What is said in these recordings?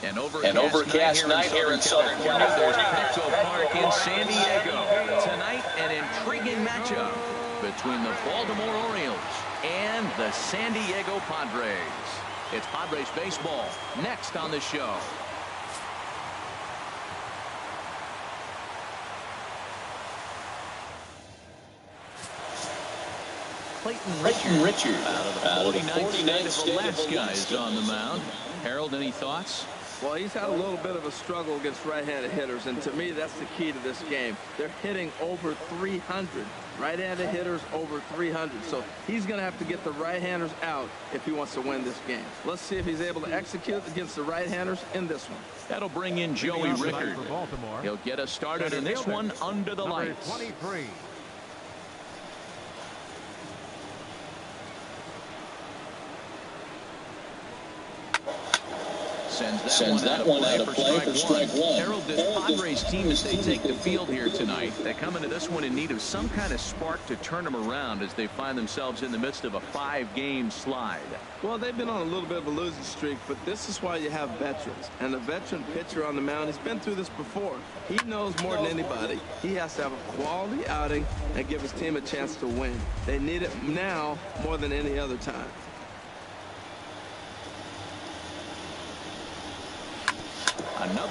An overcast night here in Southern California. Petco Park in San Diego. Tonight, an intriguing matchup between the Baltimore Orioles and the San Diego Padres. It's Padres baseball next on the show. Clayton Richard out of the 49th state of Alaska is on the mound. Harold, any thoughts? Well, he's had a little bit of a struggle against right-handed hitters, and to me, that's the key to this game. They're hitting over 300. Right-handed hitters over 300. So he's going to have to get the right-handers out if he wants to win this game. Let's see if he's able to execute against the right-handers in this one. That'll bring in Joey Rickard. He'll get us started in this one under the lights. 23. Sends that one out of play for strike one. Harold, this Padres team, as they take the field here tonight, they come into this one in need of some kind of spark to turn them around as they find themselves in the midst of a 5-game slide. Well, they've been on a little bit of a losing streak, but this is why you have veterans. And a veteran pitcher on the mound, he's been through this before. He knows more than anybody. He has to have a quality outing and give his team a chance to win. They need it now more than any other time.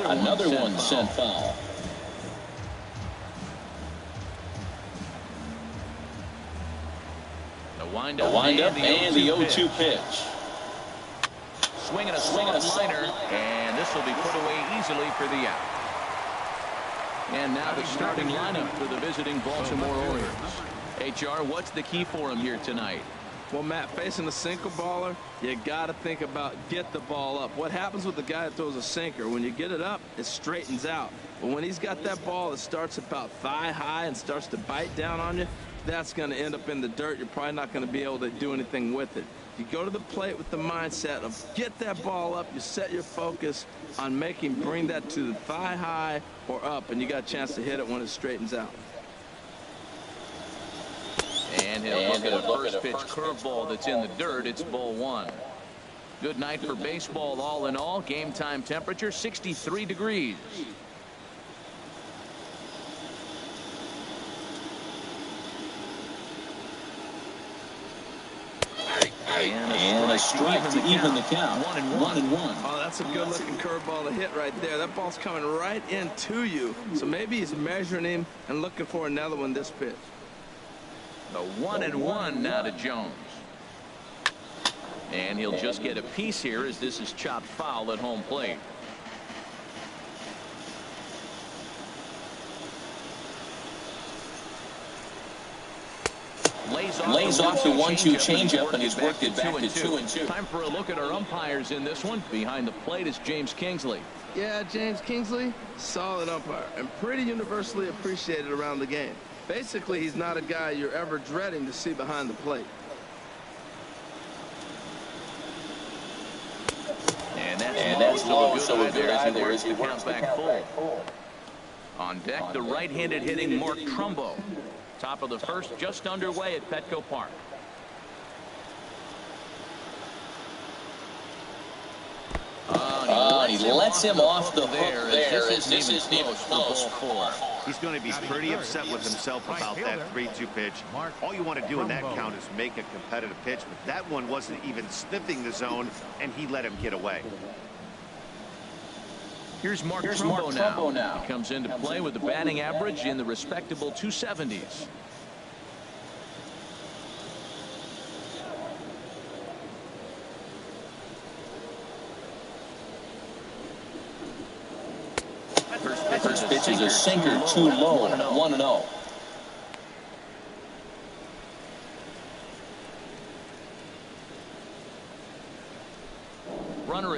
Another one sent foul. The windup and the 0-2 pitch. Swinging a soft liner, and this will be put away easily for the out. And now the starting lineup for the visiting Baltimore Orioles. HR, what's the key for him here tonight? Well, Matt, facing a sinker baller, you got to think about get the ball up. What happens with the guy that throws a sinker? When you get it up, it straightens out. But when he's got that ball that starts about thigh high and starts to bite down on you, that's going to end up in the dirt. You're probably not going to be able to do anything with it. You go to the plate with the mindset of get that ball up. You set your focus on bring that to the thigh high or up, and you got a chance to hit it when it straightens out. And he'll look at a first pitch curveball that's in the dirt. It's ball one. Good night for baseball all in all. Game time temperature 63 degrees. And a strike to even the count. 1-1. Oh, that's a good looking curveball to hit right there. That ball's coming right into you. So maybe he's measuring him and looking for another one this pitch. The 1-1 now to Jones. And he'll just get a piece here as this is chopped foul at home plate. Lays off the 1-2 changeup, and he's worked it back to 2-2. Time for a look at our umpires in this one. Behind the plate is James Kingsley. Yeah, James Kingsley, solid umpire and pretty universally appreciated around the game. Basically, he's not a guy you're ever dreading to see behind the plate. And that's low, so a good either as he counts back full. On deck, the right-handed hitting Mark Trumbo. Top of the first, just underway at Petco Park. He lets him off the hook there as this isn't even close for ball 4. He's going to be pretty upset with himself about that 3-2 pitch. All you want to do in that count is make a competitive pitch, but that one wasn't even sniffing the zone, and he let him get away. Here's Mark Trumbo now. He comes into play with the batting average in the respectable 270s. First pitch is a sinker too low. 1-0.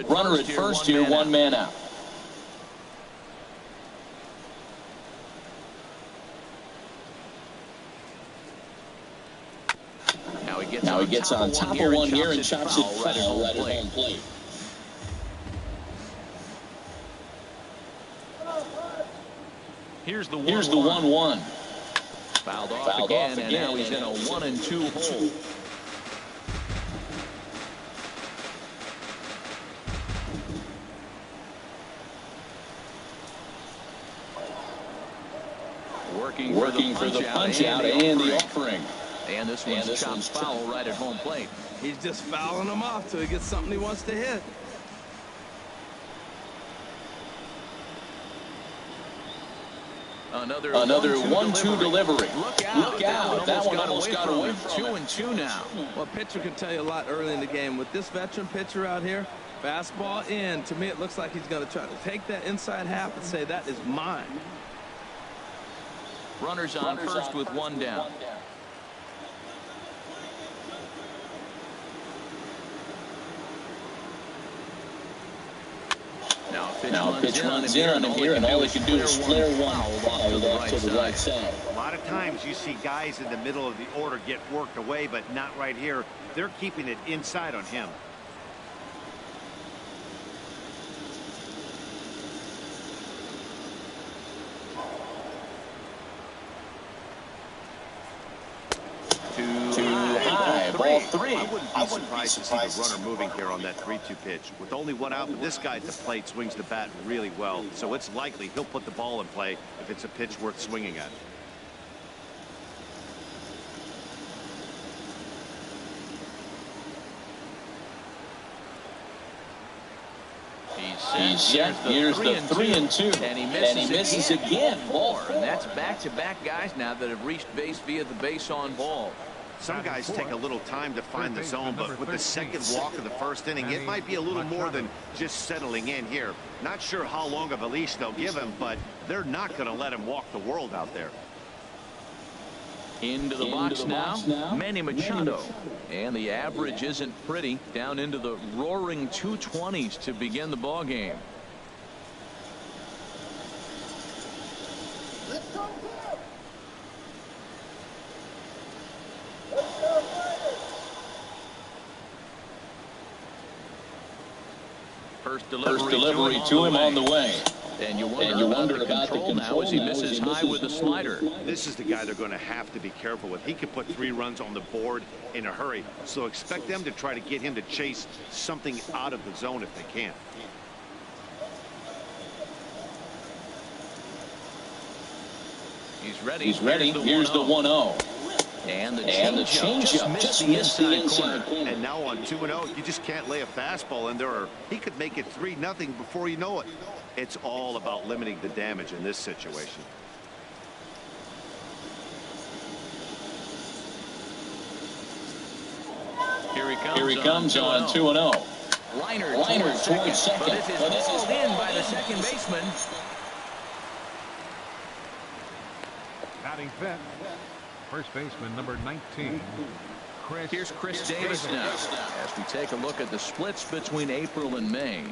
Runner at first here, one man out. Now he gets on top of one here and chops it foul right at home plate. Here's the 1-1. Fouled off again, and now he's in a 1-2 hole. Working for the punch out and the offering. And this one's chopped foul right at home plate. He's just fouling him off till he gets something he wants to hit. Another 1-2 delivery. Look out. That one almost got away from 2-2 now. Well, pitcher can tell you a lot early in the game. With this veteran pitcher out here, fastball in. To me, it looks like he's going to try to take that inside half and say, that is mine. Runners on first with one down. Now pitch runs in on him here, and all he can do is flare one foul to the right side. A lot of times you see guys in the middle of the order get worked away, but not right here. They're keeping it inside on him. Ball three. I wouldn't be surprised to see the runner moving here on that 3-2 pitch. With only one out, but this guy at the plate swings the bat really well, so it's likely he'll put the ball in play if it's a pitch worth swinging at. He's set. Here's the 3-2. And he misses again. Ball 4. And that's back-to-back guys now that have reached base via the base on ball. Some guys take a little time to find the zone, but with the second walk of the first inning, it might be a little more than just settling in here. Not sure how long of a leash they'll give him, but they're not going to let him walk the world out there. Into the box now, Manny Machado. And the average isn't pretty, down into the roaring 220s to begin the ball game. First delivery to him on the way. And you wonder about the control now as he misses high with a slider. This is the guy they're going to have to be careful with. He could put 3 runs on the board in a hurry, so expect them to try to get him to chase something out of the zone if they can. He's ready. Here's the 1-0. And the changeup just missed the inside corner. And now on 2-0, you just can't lay a fastball in there, or he could make it 3-0 before you know it. It's all about limiting the damage in this situation. Here he comes on 2-0. Liner towards second. But this is hauled in by the second baseman. Batting fifth, first baseman number 19. Here's Chris Davis now as we take a look at the splits between April and May.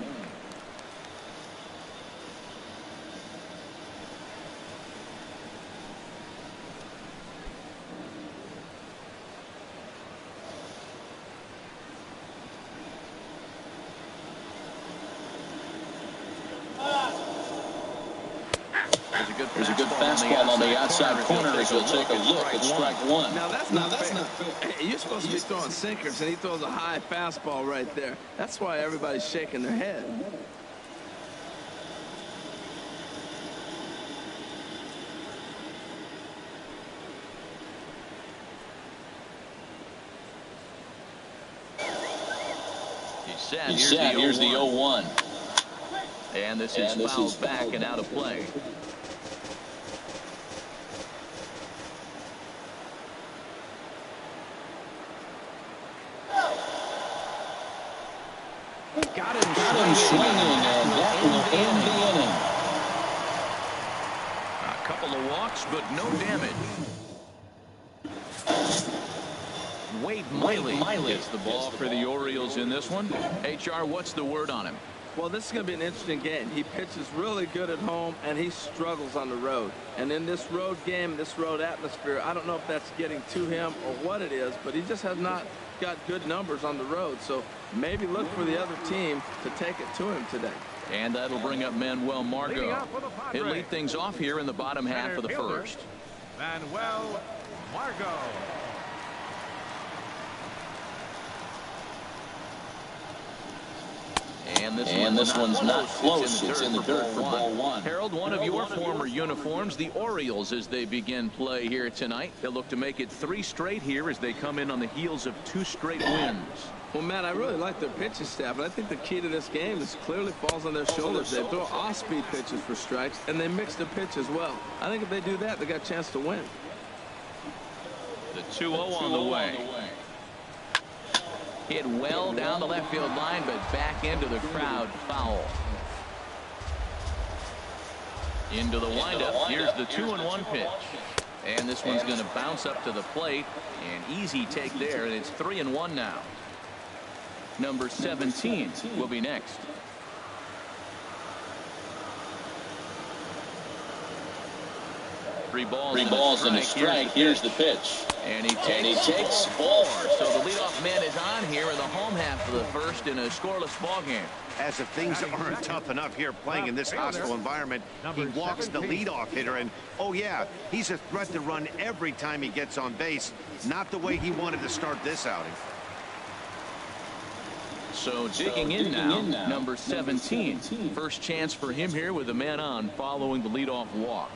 There's a good fastball on the outside corner as he'll take a look at strike one. Now that's not fair. You're supposed to be throwing sinkers, and he throws a high fastball right there. That's why everybody's shaking their head. He's set. Here's the 0-1. And this is fouled back and out of play. Got him swinging, and that will end the inning. A couple of walks, but no damage. Wade Miley gets the ball for the Orioles in this one. HR, what's the word on him? Well, this is going to be an interesting game. He pitches really good at home, and he struggles on the road. And in this road game, this road atmosphere, I don't know if that's getting to him or what it is, but he just has not got good numbers on the road. So maybe look for the other team to take it to him today. And that'll bring up Manuel Margot. He'll lead things off here in the bottom half of the first. Manuel Margot. And And this one's not close. It's in the dirt for ball one. Harold, one of your former uniforms, the Orioles, as they begin play here tonight. They'll look to make it 3 straight here as they come in on the heels of 2 straight wins. Well, Matt, I really like their pitching staff, but I think the key to this game is clearly falls on their shoulders. They throw off-speed pitches for strikes, and they mix the pitch as well. I think if they do that, they got a chance to win. The 2-0 on the way. Hit well down the left field line, but back into the crowd, foul. Into the windup. Here's the 2-1 pitch. And this one's going to bounce up to the plate. An easy take there, and it's 3-1 now. Number 17 will be next. 3 balls and a strike. Here's the pitch. And he takes 4. So the leadoff man is on here in the home half of the first in a scoreless ball game. As if things aren't tough enough here playing in this hostile environment, he walks the leadoff hitter, and oh yeah, he's a threat to run every time he gets on base. Not the way he wanted to start this outing. So digging in now, number 17. First chance for him here with a man on following the leadoff walk.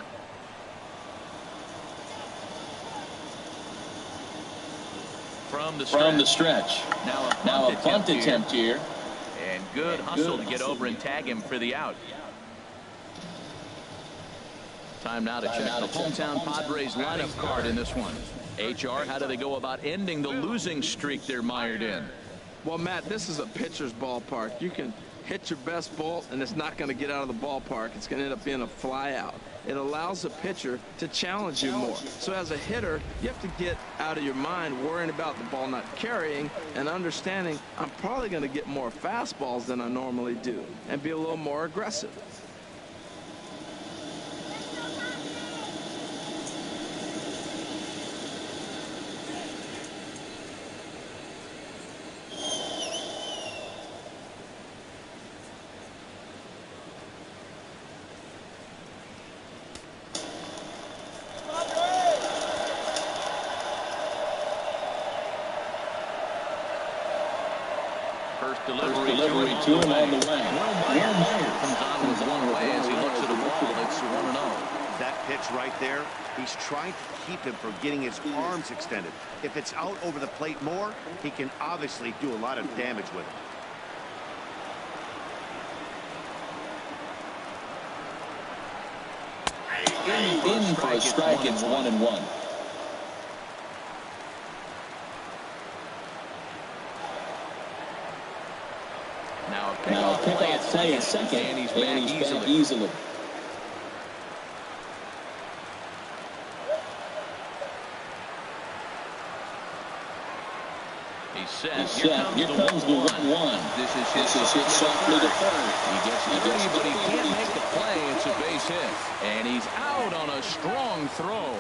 From the stretch. Now a bunt attempt here. And good hustle to get over and tag him for the out. Time now to check the hometown Padres lineup card in this one. HR, how do they go about ending the losing streak they're mired in? Well, Matt, this is a pitcher's ballpark. You can hit your best ball, and it's not going to get out of the ballpark. It's going to end up being a fly out. It allows the pitcher to challenge you more. So as a hitter, you have to get out of your mind worrying about the ball not carrying and understanding I'm probably going to get more fastballs than I normally do and be a little more aggressive. Delivery to him on the way. Will Meyer comes on with one way as he looks at the ball. It's 1-0. That pitch right there, he's trying to keep him from getting his arms extended. If it's out over the plate more, he can obviously do a lot of damage with it. In for a strike, it's 1-1. Now pick off play at second, and he's back easily. He's set. Here comes the 1-1. This is hit softly to third. He gets through, but he can't make the play. It's a base hit. And he's out on a strong throw.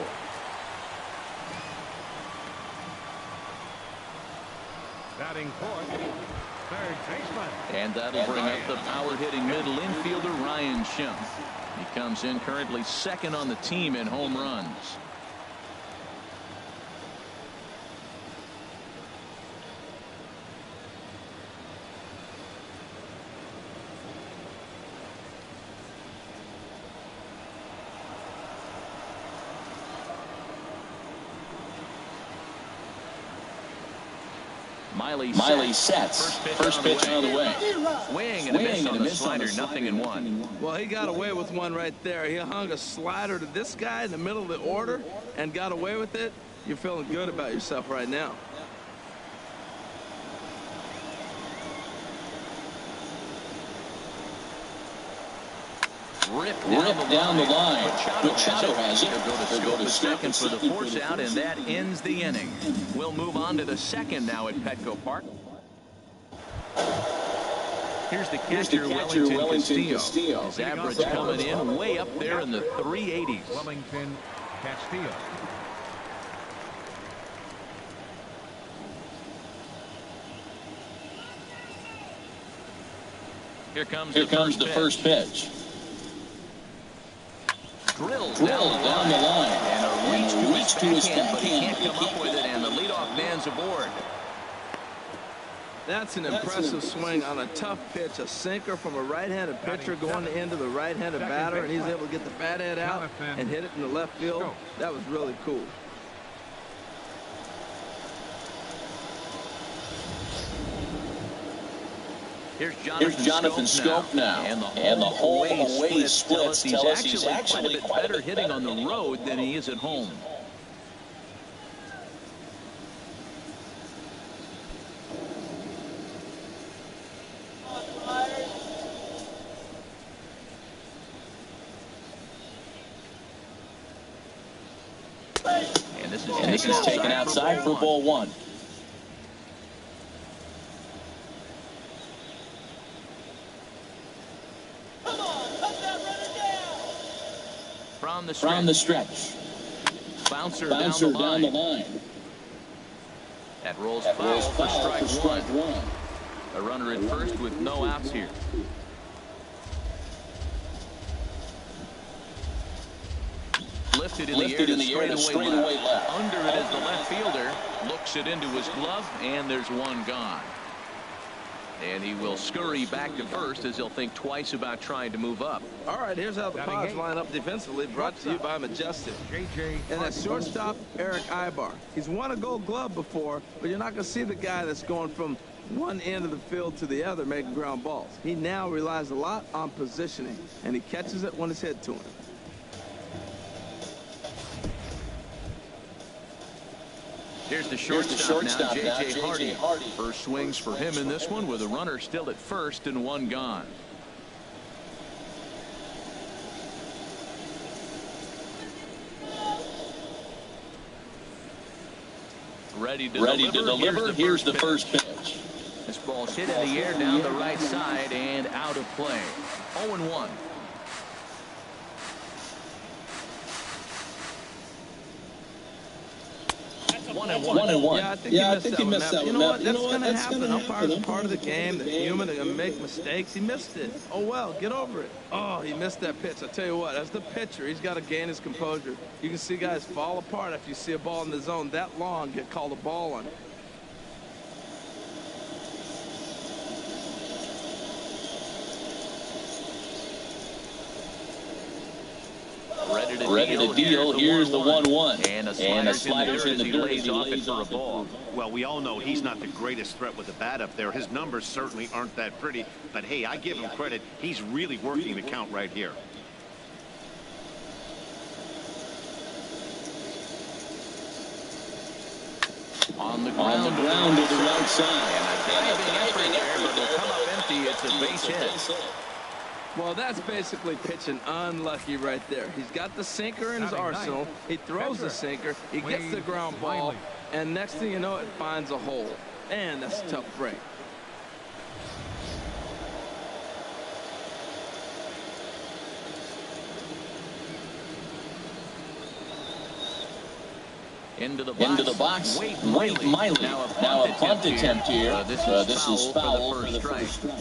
Batting fourth, third baseman. And that'll bring up the power-hitting middle infielder Ryan Schimpf. He comes in currently second on the team in home runs. Miley sets. First pitch on the way. Swing and a miss on the slider. Nothing in one. Well, he got away with one right there. He hung a slider to this guy in the middle of the order and got away with it. You're feeling good about yourself right now. Ripped down the line. Machado has it. They'll go to second for the force out, and that ends the inning. We'll move on to the second now at Petco Park. Here's the catcher, Wellington Castillo. His average coming in way up there in the 380s. Wellington Castillo. Here comes the first pitch. Drilled down the line. And a reach to his backhand, but he can't come up with it, and the leadoff man's aboard. That's an impressive swing on a tough pitch. A sinker from a right-handed pitcher going into the right-handed batter, and he's able to get the bat head out and hit it in the left field. That was really cool. Here's Jonathan Scope now. And the home away splits tell us he's actually quite a bit better hitting on the road than he is at home. And this is taken outside for ball one. From the stretch. Bouncer down the line. That rolls foul for strike one. A runner at first with no outs here. Lifted in the air to straightaway left. Under it is the left fielder. Looks it into his glove, and there's one gone. And he will scurry back to first as he'll think twice about trying to move up. All right, here's how the Pods line up defensively, brought to you by Majestic. And at shortstop, Eric Ibar. He's won a Gold Glove before, but you're not going to see the guy that's going from one end of the field to the other making ground balls. He now relies a lot on positioning, and he catches it when it's hit to him. Here's the shortstop now, J.J. Hardy. First swings for him in this one with a runner still at first and one gone. Ready to deliver. Here's the first pitch. This ball's hit in the air down the right side and out of play. 0-1. 1-1. Yeah, I think he missed that one. You know what? That's going to happen. Umpires are part of the game. They're human. They're going to make mistakes. He missed it. Oh, well, get over it. Oh, he missed that pitch. I tell you what, as the pitcher, he's got to gain his composure. You can see guys fall apart after you see a ball in the zone that long get called a ball on it. Ready to deal. Here's the 1-1. And a slider's in the dirt as he lays off it for a ball. Well, we all know he's not the greatest threat with the bat up there. His numbers certainly aren't that pretty. But, hey, I give him credit. He's really working the count right here. On the ground to the right side. And a diving effort there, but they'll come up empty. It's a base hit. Well, that's basically pitching unlucky right there. He's got the sinker in his arsenal. He throws the sinker. He gets the ground ball. And next thing you know, it finds a hole. Man, that's a tough break. Into the box. Wade Miley. Now a punt attempt here. This is foul for the first strike.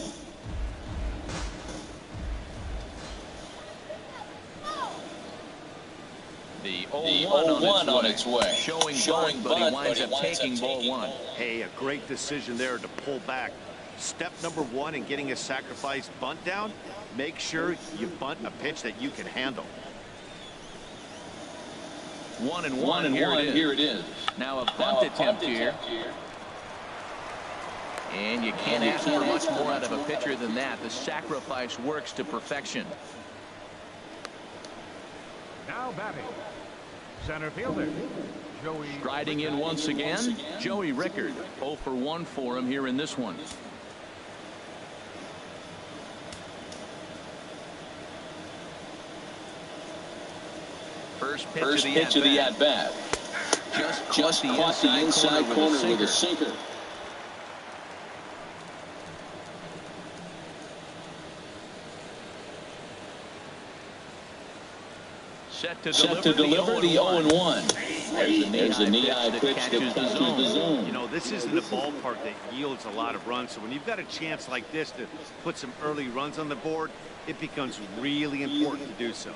The 0-1 on its way. Showing bunt, but he winds up taking ball one. Hey, a great decision there to pull back. Step number one in getting a sacrifice bunt down, make sure you bunt a pitch that you can handle. 1-1. Here it is. Now a bunt attempt here. And you can't ask for much more out of a pitcher than that. The sacrifice works to perfection. Now batting, center fielder, Joey. Striding in once again, Joey Rickard. 0 for 1 for him here in this one. First pitch of the at-bat. Just caught the inside corner with a sinker. Set to deliver the 0-1. There's a knee-high pitch that catches the zone. You know, this isn't a ballpark that yields a lot of runs, so when you've got a chance like this to put some early runs on the board, it becomes really important to do so.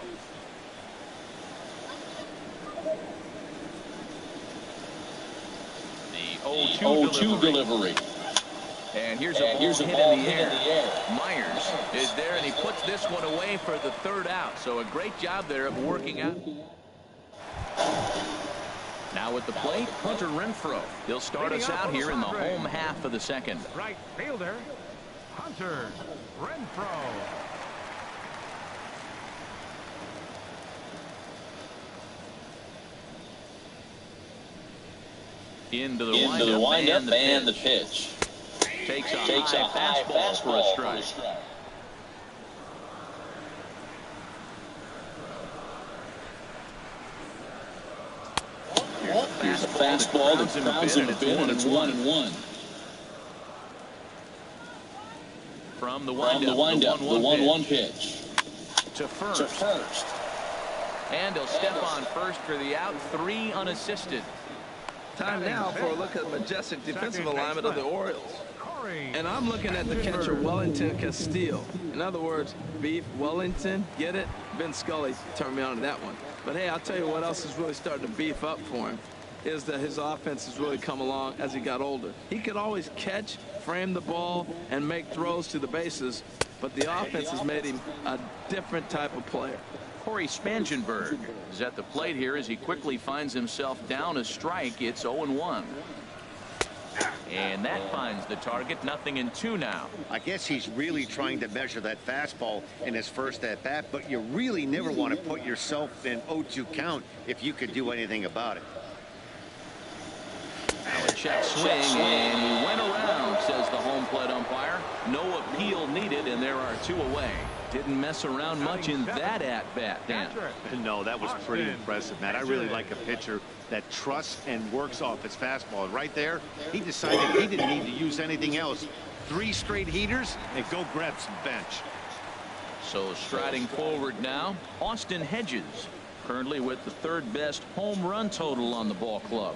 The 0-2 delivery. And here's a ball hit in the air. Myers is there, and he puts this one away for the third out. So a great job there of working out. Now at the plate, Hunter Renfroe. He'll start us out here in the home half of the second. Right fielder, Hunter Renfroe. Into the windup and the pitch. Takes a high fastball for a strike. Here's a fastball that crowds him a bit, and it's 1-1. From the windup, the 1-1 pitch. To first. And he'll step on first for the out, 3 unassisted. Time now for a look at the majestic defensive alignment of the Orioles. And I'm looking at the catcher, Wellington Castillo. In other words, Beef Wellington, get it? Ben Scully turned me on to that one. But hey, I'll tell you what else is really starting to beef up for him is that his offense has really come along as he got older. He could always catch, frame the ball, and make throws to the bases, but the offense has made him a different type of player. Corey Spangenberg is at the plate here as he quickly finds himself down a strike. It's 0-1. And that finds the target. 0-2 now. I guess he's really trying to measure that fastball in his first at bat, but you really never want to put yourself in 0-2 count if you could do anything about it. Now a check swing, and he went around, says the home plate umpire. No appeal needed, and there are 2 away. Didn't mess around much in that at-bat, Dan. No, that was pretty impressive, Matt. I really like a pitcher that trusts and works off his fastball. Right there, he decided he didn't need to use anything else. 3 straight heaters, and go grab some bench. So striding forward now, Austin Hedges, currently with the 3rd best home run total on the ball club.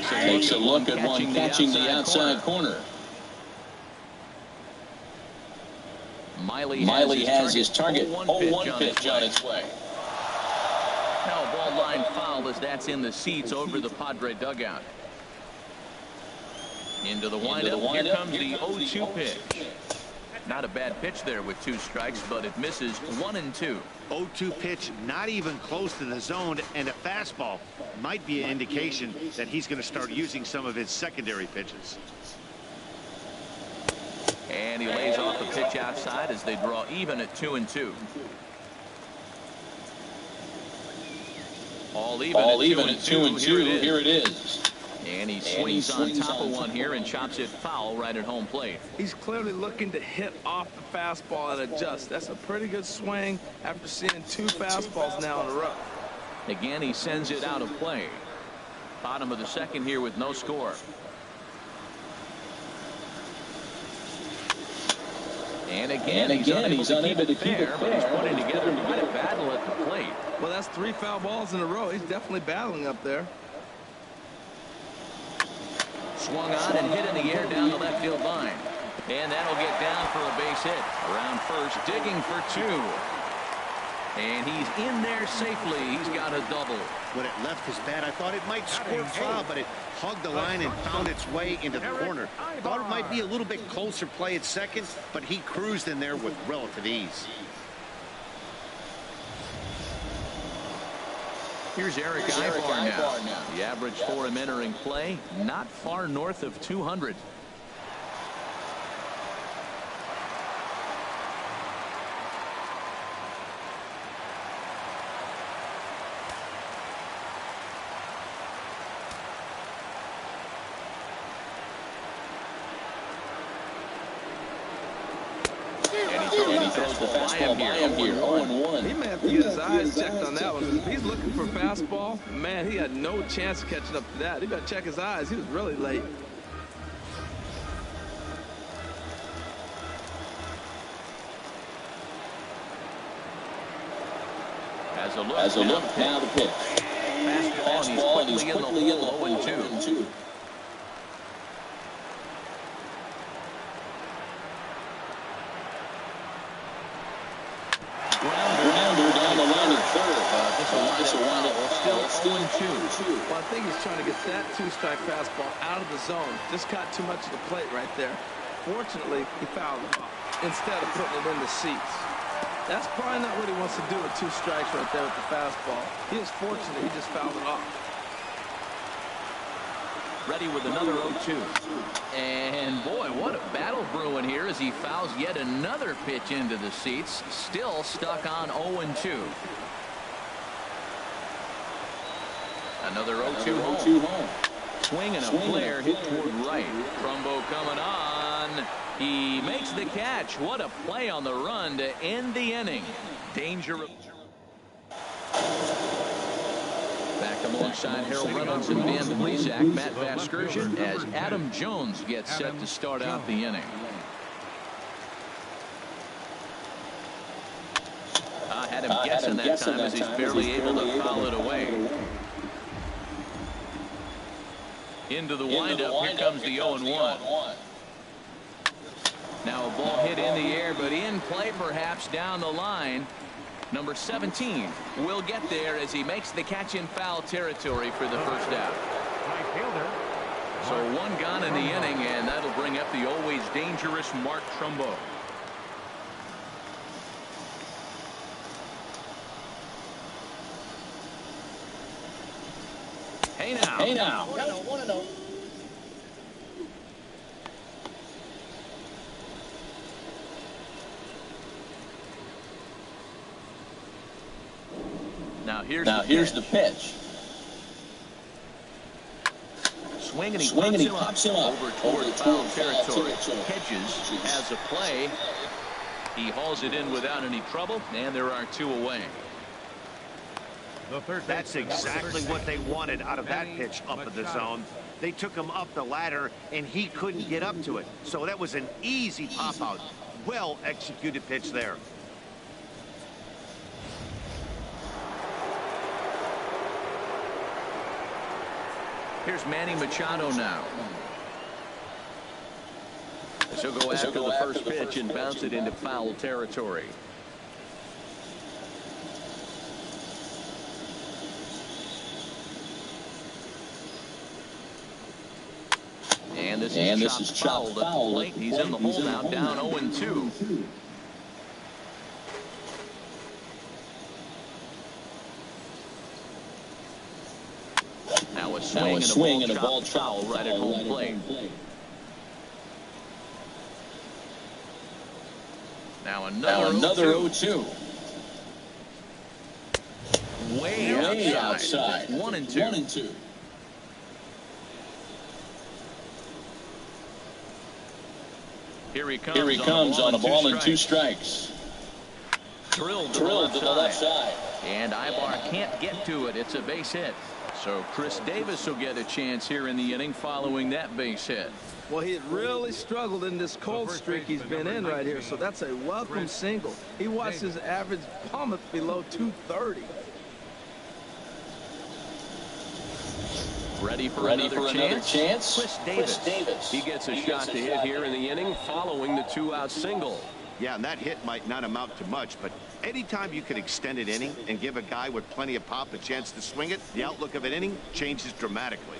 Takes a look at one catching the outside corner. Miley has his target 0-1 pitch on its way. Now a ball line foul as that's in the seats over the Padre dugout. Into the windup. Here comes the 0-2 pitch. Not a bad pitch there with 2 strikes, but it misses 1-2. 0-2 pitch, not even close to the zone, and a fastball might be an indication that he's going to start using some of his secondary pitches. And he lays off the pitch outside as they draw even at 2-2. All even at 2-2. Here it is. And he swings on top of one here and chops it foul right at home plate. He's clearly looking to hit off the fastball and adjust. That's a pretty good swing after seeing 2 fastballs now in a row. Again, he sends it out of play. Bottom of the second here with no score. And again, he's unable to keep it fair, but he's putting together quite a battle at the plate. Well, that's 3 foul balls in a row. He's definitely battling up there. Swung on and hit in the air down the left field line. And that'll get down for a base hit. Around first, digging for 2. And he's in there safely. He's got a double. When it left his bat, I thought it might squirt foul, but it hugged the line and found its way into the corner. Thought it might be a little bit closer play at second, but he cruised in there with relative ease. Here's Eric Ibar now. The average for him entering play, not far north of 200. And he throws the fastball by him here, 0-1. He may have to get his eyes checked on that one. If he's looking for fastball, man, he had no chance of catching up to that. He better check his eyes. He was really late. As a look, now the pitch. Fastball, and he's quickly in the hole, 0-2. third. This will wind up still 0-2. Well, I think he's trying to get that two-strike fastball out of the zone. Just caught too much of the plate right there. Fortunately, he fouled it off instead of putting it in the seats. That's probably not what he wants to do with 2 strikes right there with the fastball. He is fortunate he just fouled it off. Ready with another 0-2. And boy, what a battle brewing here as he fouls yet another pitch into the seats. Still stuck on 0-2. Another 0-2 home. Swing and a flare hit toward right. Trumbo coming on. He makes the catch. What a play on the run to end the inning. Dangerous. Back alongside Harold Reynolds and Dan Plesac, Matt Vasgersian, as Adam Jones gets set to start out the inning. Had him guessing that time as he's barely able to foul it away. Into the windup. Here comes the 0-1. Now a ball hit in the air, but in play perhaps down the line. Number 17 will get there as he makes the catch in foul territory for the first out. So 1 gone in the inning, and that'll bring up the always dangerous Mark Trumbo. Hey now. 1-0. Now here's the pitch. Swing and he pops him up over toward foul territory. Hedges has a play. He hauls it in without any trouble, and there are 2 away. That's exactly what they wanted out of that pitch up in the zone. They took him up the ladder, and he couldn't get up to it. So that was an easy pop-out. Well-executed pitch there. Here's Manny Machado now. He'll go after the first pitch and bounce it into foul territory. And this is chopped foul at the plate. He's in the hole now, down 0-2. Now a swing and a ball foul right at home plate. Now another 0-2. Way outside. 1-2. Here he comes on a ball and 2 strikes. Drilled to the left side. And Ibar can't get to it. It's a base hit. So Chris Davis will get a chance here in the inning following that base hit. Well, he had really struggled in this cold streak he's been in right here, so that's a welcome single. He watched his average plummet below 230. Ready for another chance? Chris Davis. He gets a shot to hit here in the inning following the 2-out single. Yeah, and that hit might not amount to much, but anytime you can extend an inning and give a guy with plenty of pop a chance to swing it, the outlook of an inning changes dramatically.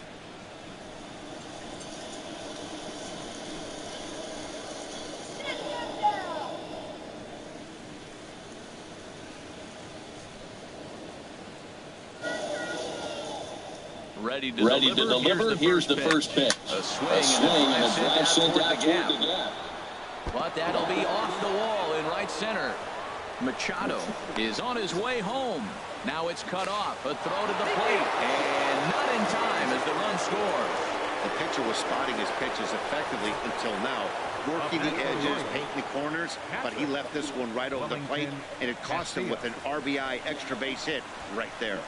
Ready to deliver. Here's the first pitch. A swing and a drive sent out toward the gap. But that'll be off the wall in right center. Machado is on his way home. Now it's cut off. A throw to the plate. And not in time as the run scores. The pitcher was spotting his pitches effectively until now. Working the edges, painting the corners, but he left this one right over the plate, and it cost him with an RBI extra base hit right there.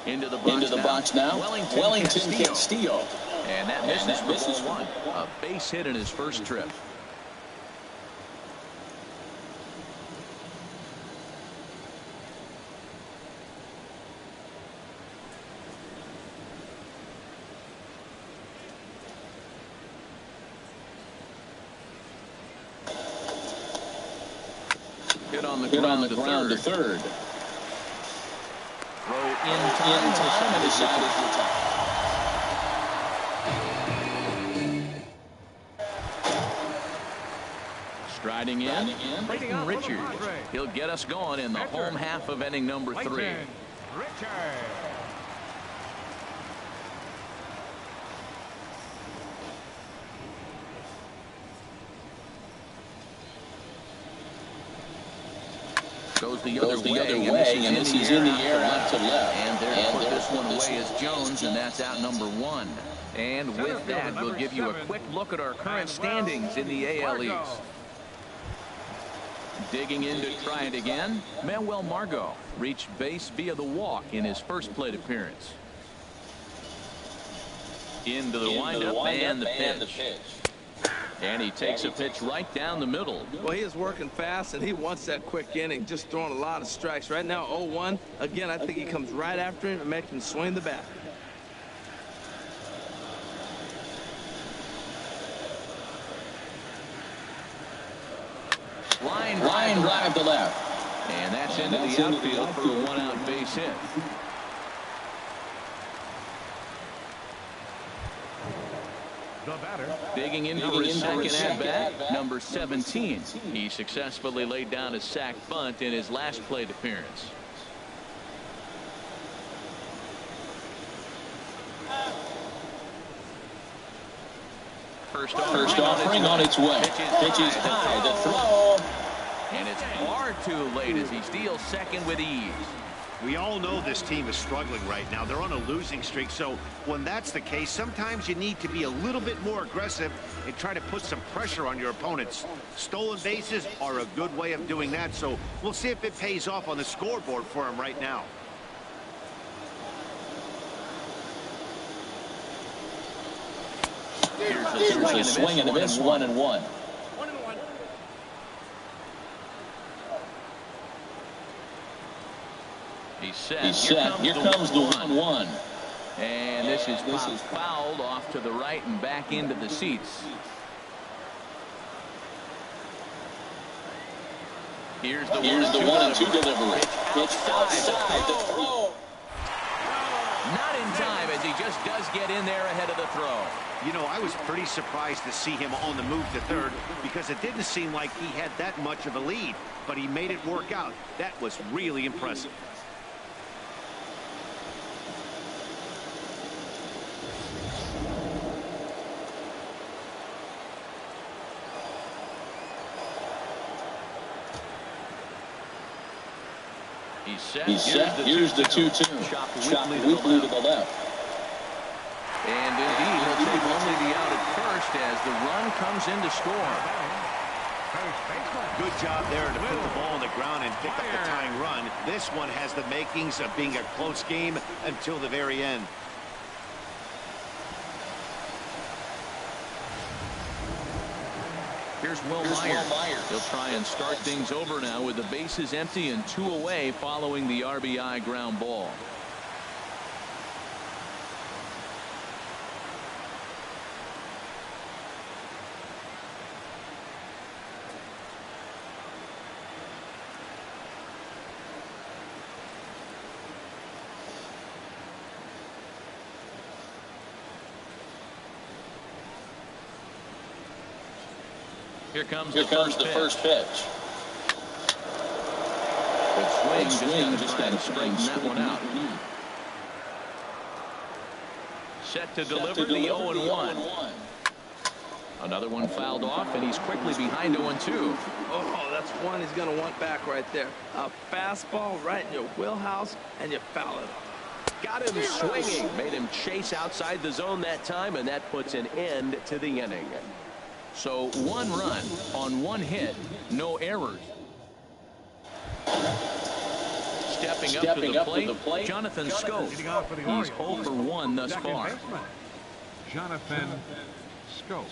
Into the box now. Wellington Castillo. And that misses for ball 1. A base hit in his first trip. on the ground to third. Throw in time to decide his time. Striding in, Clayton Richard. He'll get us going in the home half of inning number 3. Goes the other way, and this is in the air out to left. And there to put this one away is Jones, and that's out number 1. And with that, we'll give you a quick look at our current standings in the AL East. Digging in to try it again, Manuel Margot reached base via the walk in his first plate appearance. Into the windup and the pitch. And he takes a pitch right down the middle. Well, he is working fast, and he wants that quick inning, just throwing a lot of strikes. Right now, 0-1. Again, I think he comes right after him and makes him swing the bat. Line drive to left. And that's into the outfield for a one-out base hit. Digging in for his second at-bat, number 17. He successfully laid down a sac bunt in his last plate appearance. First offering on its way. Pitch is high. The throw. And it's far too late as he steals second with ease. We all know this team is struggling right now. They're on a losing streak, so when that's the case, sometimes you need to be a little bit more aggressive and try to put some pressure on your opponents. Stolen bases are a good way of doing that, so we'll see if it pays off on the scoreboard for him right now. Here's a swing and a miss, 1-1. He's set. Here comes the 1-1. And this is fouled off to the right and back into the seats. Here's the 1-2 delivery. Pitch outside the throw. Not in time as he just does get in there ahead of the throw. You know, I was pretty surprised to see him on the move to third because it didn't seem like he had that much of a lead, but he made it work out. That was really impressive. He's set. Here's the 2-2. Chop weakly to the left. And indeed, he'll take only the out at first as the run comes in to score. Good job there to put the ball on the ground and pick up the tying run. This one has the makings of being a close game until the very end. Here's Will Myers. He'll try and start things over now with the bases empty and 2 away following the RBI ground ball. Here comes the first pitch. Good swing, just kind of straighten that one out. Set to deliver the 0-1. Another one fouled off, and he's quickly behind 0-2. Oh, that's one he's going to want back right there. A fastball right in your wheelhouse, and you foul it. Got him swinging. Made him chase outside the zone that time, and that puts an end to the inning. So 1 run on 1 hit, no errors. Stepping up to the plate, Jonathan Schoop. He's 0 for 1 thus far. Jonathan Schoop.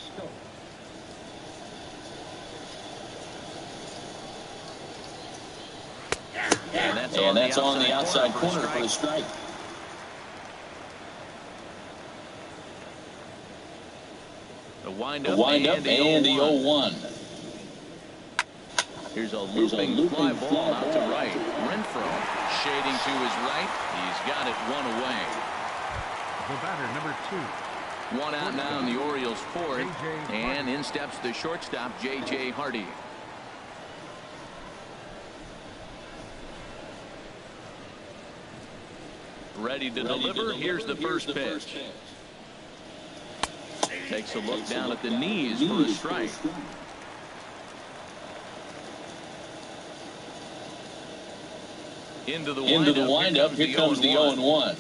And that's on the outside corner for a strike. The wind up and the 0-1. Here's a looping fly ball out to right. Renfroe shading to his right. He's got it one away. The batter, number 2. One out now in the Orioles' fourth. And in steps the shortstop, J.J. Hardy. Ready to deliver. Here's the first pitch. Takes a look down at the knees for a strike. Into the windup. Here comes the 0-1.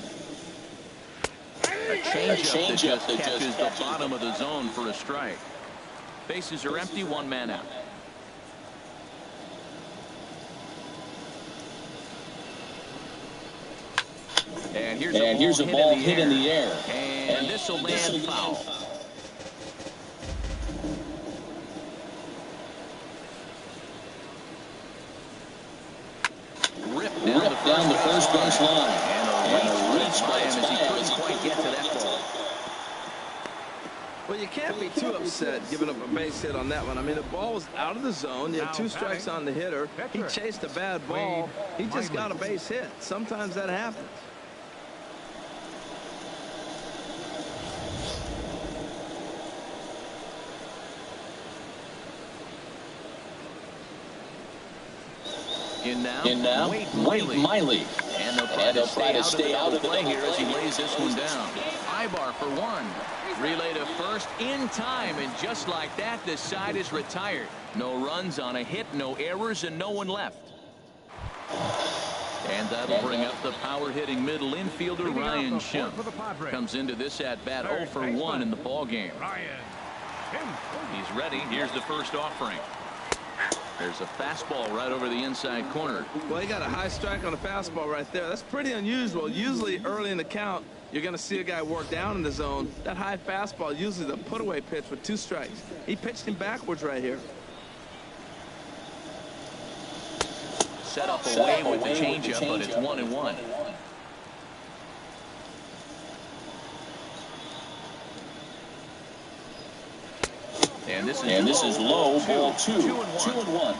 A changeup that just catches the bottom of the zone for a strike. Bases are empty, one man out. And here's a ball hit in the air. And this will land foul. Ripped down the first base line. And a reach by him as he couldn't quite get to that ball. Well, you can't be too upset giving up a base hit on that one. I mean, the ball was out of the zone. You had 2 strikes on the hitter. He chased a bad ball. He just got a base hit. Sometimes that happens. In now, Wade Miley. And they'll try to stay out of the play here as he lays this one down. Ibar for one. Relay to first in time, and just like that, the side is retired. No runs on a hit, no errors, and no one left. And that'll bring up the power-hitting middle infielder Ryan Schimpf. Comes into this at-bat 0 for 1 in the ballgame. He's ready. Here's the first offering. There's a fastball right over the inside corner. Well, he got a high strike on the fastball right there. That's pretty unusual. Usually early in the count, you're going to see a guy work down in the zone. That high fastball, usually the put-away pitch with 2 strikes. He pitched him backwards right here. Set up away with the changeup, but it's 1-1. And this is low, ball 2 and 1.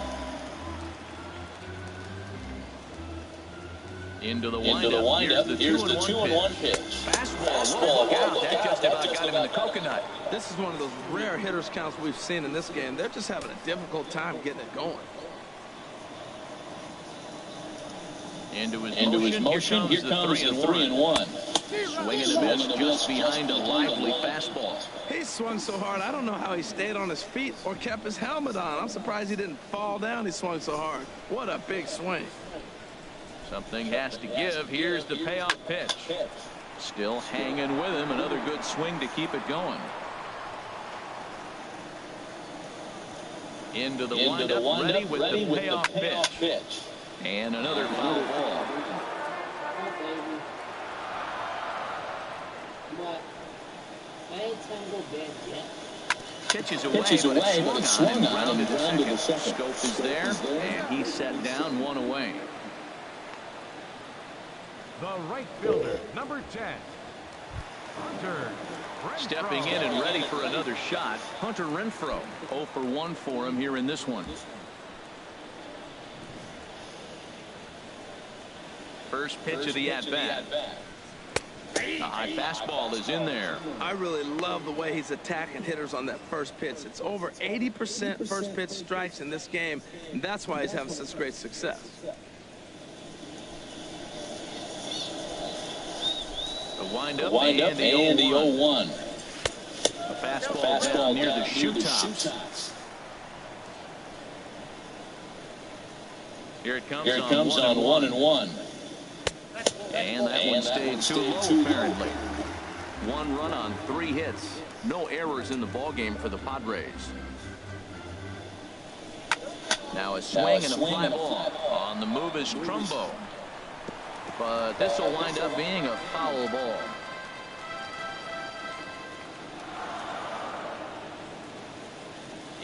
Into the windup. Here's the 2-1 pitch. Fastball. Look out. That just about got him in the coconut. This is one of those rare hitters counts we've seen in this game. They're just having a difficult time getting it going. Into his motion. Here comes the 3-1. Swinging and miss just behind a lively fastball. He swung so hard, I don't know how he stayed on his feet or kept his helmet on. I'm surprised he didn't fall down. He swung so hard. What a big swing. Something has to give. Here's the payoff pitch. Still hanging with him. Another good swing to keep it going. Into the windup, ready with the payoff pitch. And another foul ball. Pitches away, but it's swung on and grounded to second. Scope is there, and he's set down, 1 away. The right fielder, number 10, Hunter Renfroe. Stepping in and ready for another shot, Hunter Renfroe. 0 for 1 for him here in this one. First pitch of the at-bat. A high fastball is in there. I really love the way he's attacking hitters on that first pitch. It's over 80% first pitch strikes in this game, and that's why he's having such great success. The windup and the 0-1. A fastball down near the shoe tops. Here it comes on 1-1. And that one stayed too low, apparently. 1 run on 3 hits. No errors in the ballgame for the Padres. Now a swing and a fly ball. On the move is Trumbo. But this will wind up being a foul ball.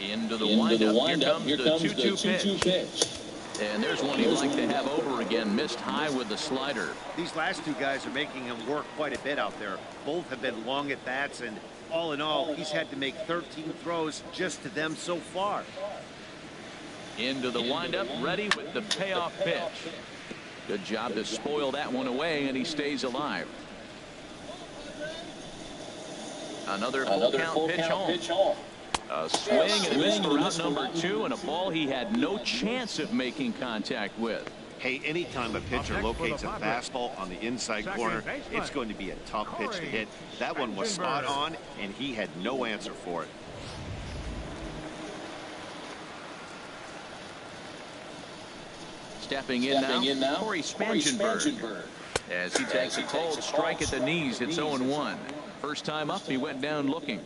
Into the windup. Here comes the 2-2 pitch. And there's one he'd like to have over again. Missed high with the slider. These last 2 guys are making him work quite a bit out there. Both have been long at bats, and all in all, he's had to make 13 throws just to them so far. Into the windup, ready with the payoff pitch. Good job to spoil that one away, and he stays alive. Another full count pitch home. A swing and a miss for out number 2, and a ball he had no chance of making contact with. Hey, anytime a pitcher locates a fastball on the inside corner, it's going to be a tough pitch to hit. That one was spot on, and he had no answer for it. Stepping in now, Corey Spangenberg. As he takes a cold strike at the knees, it's 0-1. First time up, he went down looking.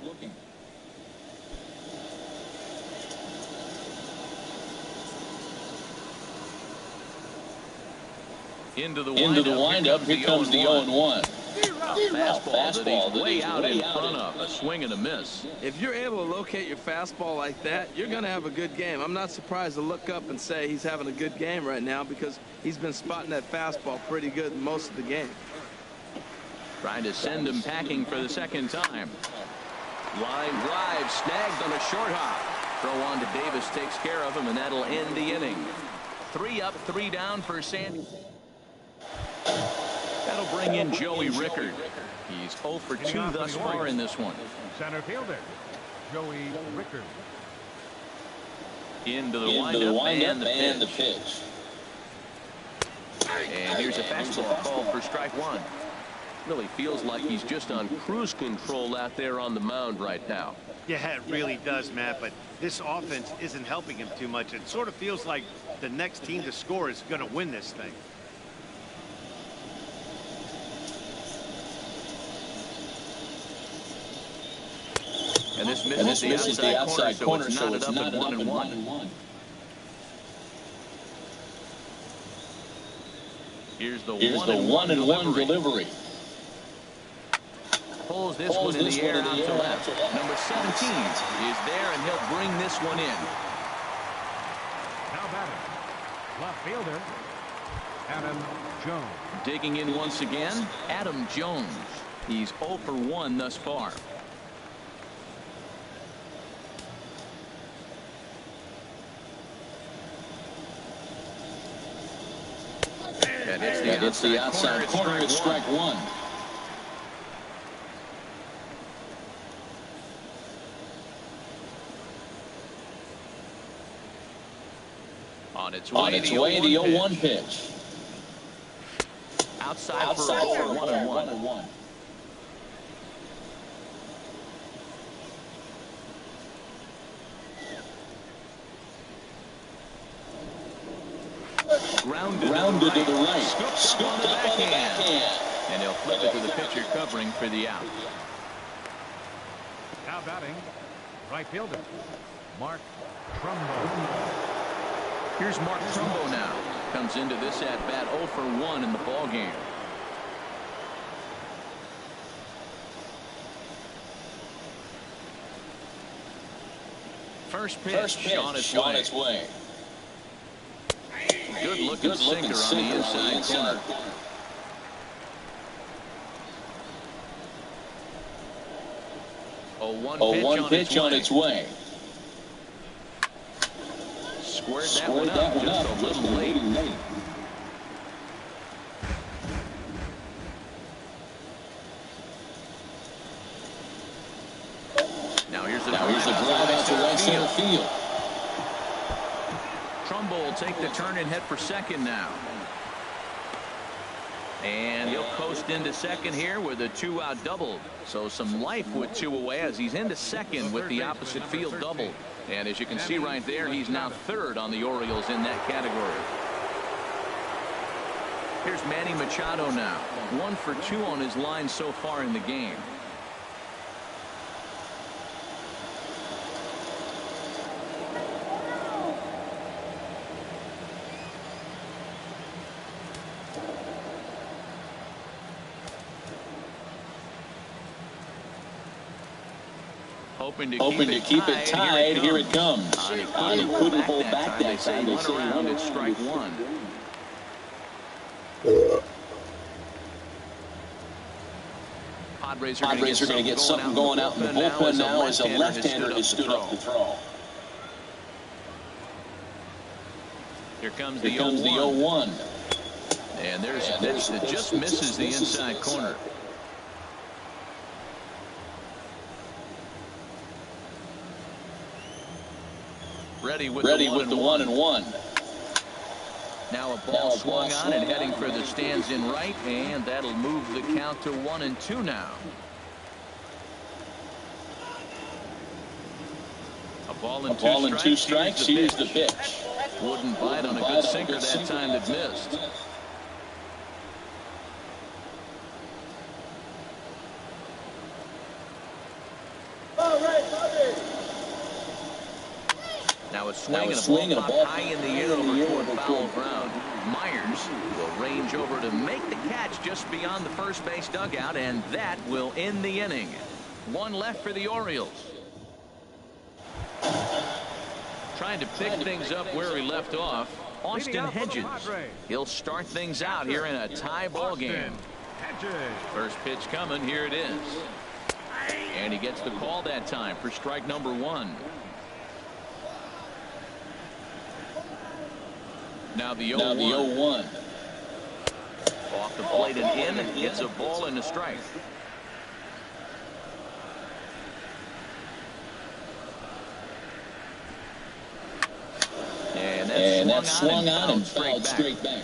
Into the windup, here comes the 0-1. Fastball that he's way out in front of. A swing and a miss. If you're able to locate your fastball like that, you're going to have a good game. I'm not surprised to look up and say he's having a good game right now because he's been spotting that fastball pretty good most of the game. Trying to send him packing for the second time. Line drive snagged on a short hop. Throw on to Davis takes care of him, and that'll end the inning. 3 up, 3 down for Sandy. That'll bring in Joey Rickard. He's 0 for 2 thus far in this one. Center fielder, Joey Rickard. Into the windup and the pitch. And here's a fastball called for strike 1. Really feels like he's just on cruise control out there on the mound right now. Yeah, it really does, Matt, but this offense isn't helping him too much. It sort of feels like the next team to score is going to win this thing. And this misses the outside corner, so it's knotted up at 1-1. Here's the 1-1 delivery. Pulls this one in the air out to left. Number 17 is there, and he'll bring this one in. Now batting, left fielder, Adam Jones. Digging in once again, Adam Jones. He's 0 for 1 thus far. And it's the outside corner. It's strike 1. On its way, the 0-1 pitch. Outside for 1-1. Grounded to the right. Scooped up on the backhand. And he'll flip it to the pitcher covering for the out. Now batting, right fielder, Mark Trumbo. Here's Mark Trumbo now. Comes into this at bat 0 for 1 in the ball game. First pitch on its way. Good looking sinker on the inside corner. A 1 pitch on its way. Squared that one up just a little late. Now here's the drive out to right center field. Trumbo will take the turn and head for second now. And he'll coast into second here with a 2-out double. So some life with 2 away as he's into second with the opposite field double. And as you can see right there, he's now third on the Orioles in that category. Here's Manny Machado now. 1 for 2 on his line so far in the game. Hoping to keep it tied. Here it comes. He couldn't hold back that time. They say run at strike 1. Padres are going to get something going out in the bullpen now as a left-hander has stood up to throw. Here comes Here the comes the 0-1. And there's a pitch that just misses the inside corner. Ready with the 1-1. Now a ball swung on and heading for the stands in right, and that'll move the count to 1-2 now. A ball and two strikes. Here's the pitch. Wouldn't bite on a good sinker that time that missed. Now a swing and a ball high in the air over toward foul ground. Myers will range over to make the catch just beyond the first base dugout, and that will end the inning. One left for the Orioles. Trying to pick things up where he left off, Austin Hedges. He'll start things out here in a tie ball game. First pitch coming. Here it is. And he gets the call that time for strike number 1. Now the 0-1. Off the plate and in. It's a ball and a strike. And that's swung on and fouled straight back.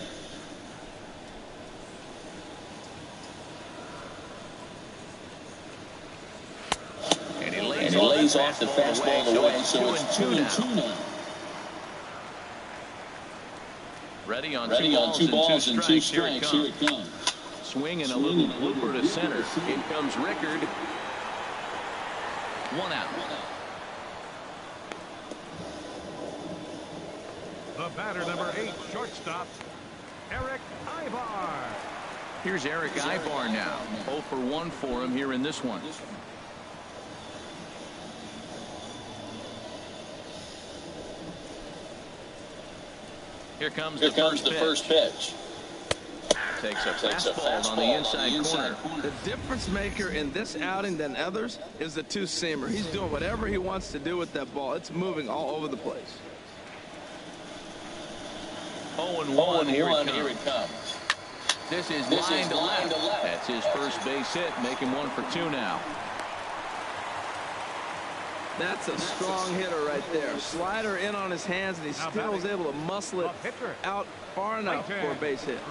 And he lays off the fastball away, so it's 2-2 now. Ready on two balls and two strikes. Here it comes. Swinging a little blooper to center. In comes Rickard. 1 out. The batter, number 8, shortstop, Eric Ivar. Here's Eric Ivar now. 0 for 1 for him here in this one. Here comes the first pitch. Takes a fastball on the inside corner. The difference maker in this outing than others is the two-seamer. He's doing whatever he wants to do with that ball. It's moving all over the place. 0-1. Here it comes. This is line to left. That's his first base hit, making 1 for 2 now. That's a strong hitter right there. Slider in on his hands, and he still was able to muscle it out far enough for a base hit.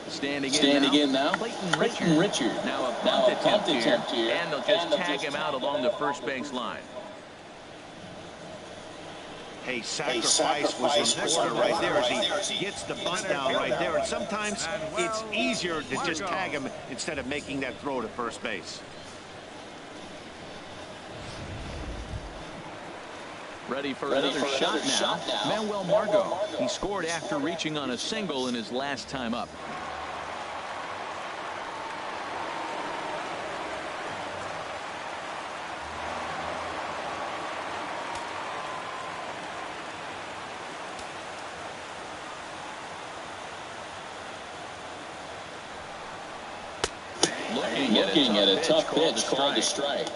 Standing in now, Clayton Richard. Now a bunt attempt here, and they'll just tag him out along the first base line. Hey, sacrifice was in order right there as he gets the bunt down right there. And sometimes it's easier to just tag him instead of making that throw to first base. Ready for another shot now. Manuel Margot. He scored after reaching on a single in his last time up. Looking at a tough pitch called a strike.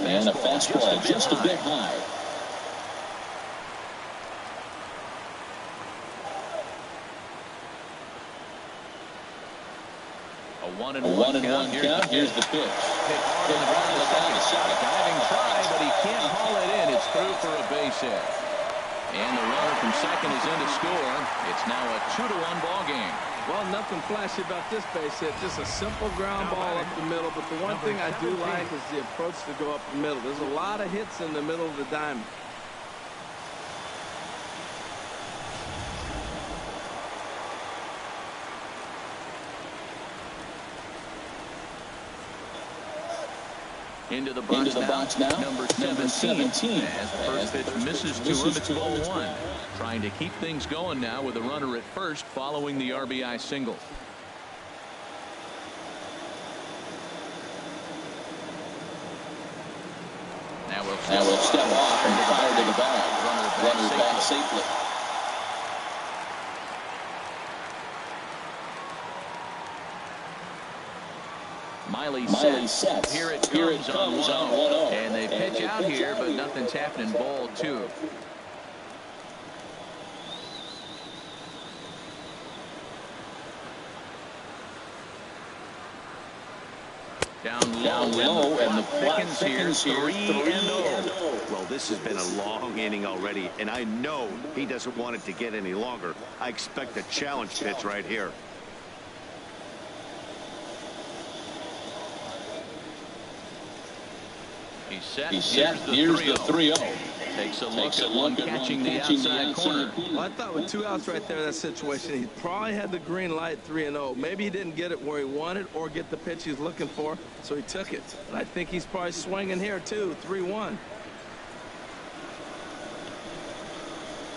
And a fastball just a bit high. A 1-1 count. Here's the pitch. Hit hard on the ground to second. Diving try, but he can't haul it in. It's through for a base hit. And the runner from second is in to score. It's now a 2-1 ball game. Well, nothing flashy about this base hit. Just a simple ground ball up the middle. But the one thing I do like is the approach to go up the middle. There's a lot of hits in the middle of the diamond. Into the box now. Number 17. As the first pitch misses to him, it's ball one. Trying to keep things going now with a runner at first following the RBI single. Now we'll step off and fire to the bag. Runner back safely. Miley sets. Here it comes on 1-0. And they pitch out here, but nothing's happening. Ball two. Down low, and the Pickens here 3-0. Well, this has been a long inning already, and I know he doesn't want it to get any longer. I expect a challenge pitch right here. He's set. Here's the 3-0. Takes a look at one catching the outside corner. Well, I thought with 2 outs right there in that situation, he probably had the green light 3-0. Maybe he didn't get it where he wanted or get the pitch he's looking for, so he took it. And I think he's probably swinging here, too, 3-1.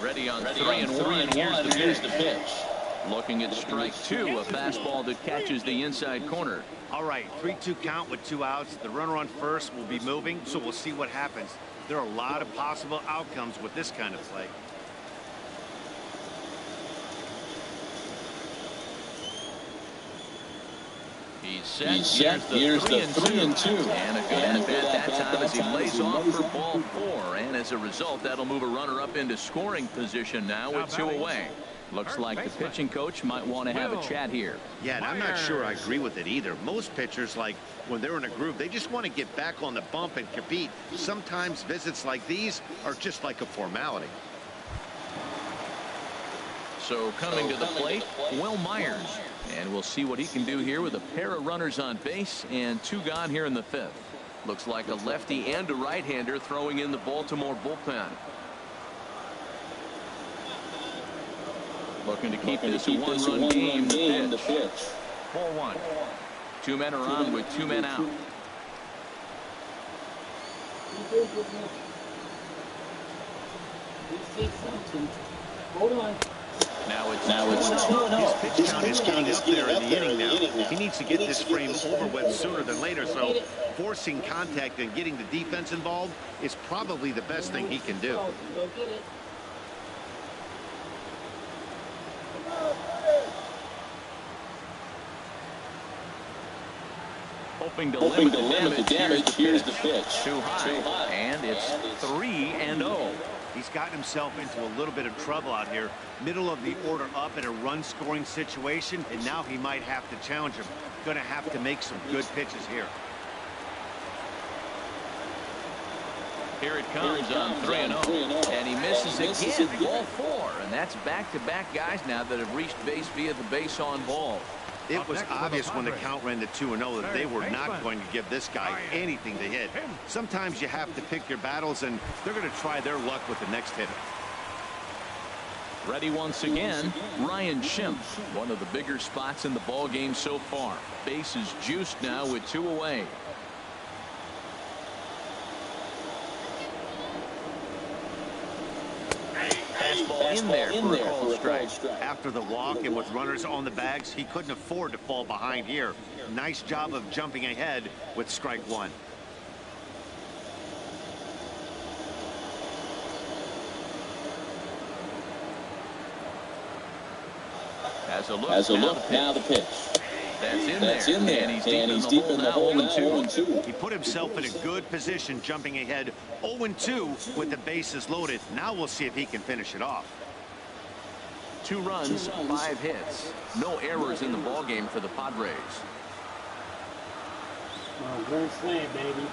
Ready on 3-1. Here's the pitch. Looking at strike two, a fastball that catches the inside corner. All right, 3-2 count with 2 outs. The runner on first will be moving, so we'll see what happens. There are a lot of possible outcomes with this kind of play. He's set. Here's the 3-2. And a good at bat that time as he lays off for ball 4. And as a result, that'll move a runner up into scoring position now with 2 away. Looks like the pitching coach might want to have a chat here. Yeah, and I'm not sure I agree with it either. Most pitchers, like when they're in a groove, they just want to get back on the bump and compete. Sometimes visits like these are just like a formality. So coming to the plate, Will Myers. And we'll see what he can do here with a pair of runners on base and 2 gone here in the 5th. Looks like a lefty and a right-hander throwing in the Baltimore bullpen. Looking to keep this a one-run game. The pitch. Ball 1. 2 men are on with 2 men out. Hold on. Now it's 2-0. His pitch count is getting up there in the inning now. He needs to get this frame over with sooner than later, so forcing contact and getting the defense involved is probably the best thing he can do. Hoping to limit the damage. Here's the pitch. Too high. And it's 3-0. He's gotten himself into a little bit of trouble out here. Middle of the order up in a run-scoring situation, and now he might have to challenge him. Going to have to make some good pitches here. Here it comes on 3-0. And he misses again. Ball 4. And that's back-to-back guys now that have reached base via the base on ball. It was obvious when the count ran to 2-0 that they were not going to give this guy anything to hit. Sometimes you have to pick your battles, and they're going to try their luck with the next hitter. Ready once again, Ryan Schimpf. One of the bigger spots in the ball game so far. Base is juiced now with 2 away. Fastball in there for a called strike. After the walk and with runners on the bags, he couldn't afford to fall behind here. Nice job of jumping ahead with strike 1. Has a look. Now the pitch. That's in there. And he's deep in the hole now. 0-2. He put himself in a good position jumping ahead 0-2 with the bases loaded. Now we'll see if he can finish it off. 2 runs, 5 hits. No errors in the ball game for the Padres. Grand slam, baby.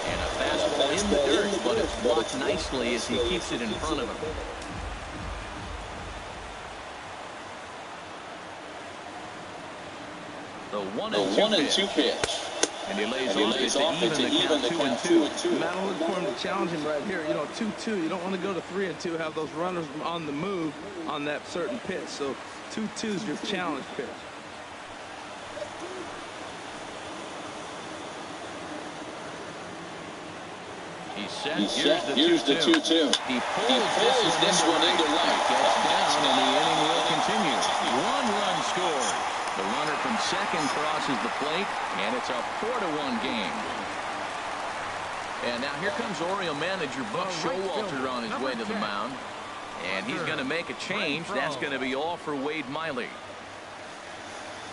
And a fastball in the dirt, but it's blocked nicely as he keeps it in front of him. The 1-2 pitch. And he lays off it to even the count 2-2. Matt, look for him to challenge him right here. You know, 2-2. You don't want to go to 3-2, have those runners on the move on that certain pitch. So 2-2 is your challenge pitch. He's set. Here's the 2-2. He pulls this one into right. Gets down, and the inning will continue. 1 run scored. The runner from second crosses the plate, and it's a 4-1 game. And now here comes Oriole manager Buck Showalter on his way to the mound. And he's going to make a change. That's going to be all for Wade Miley.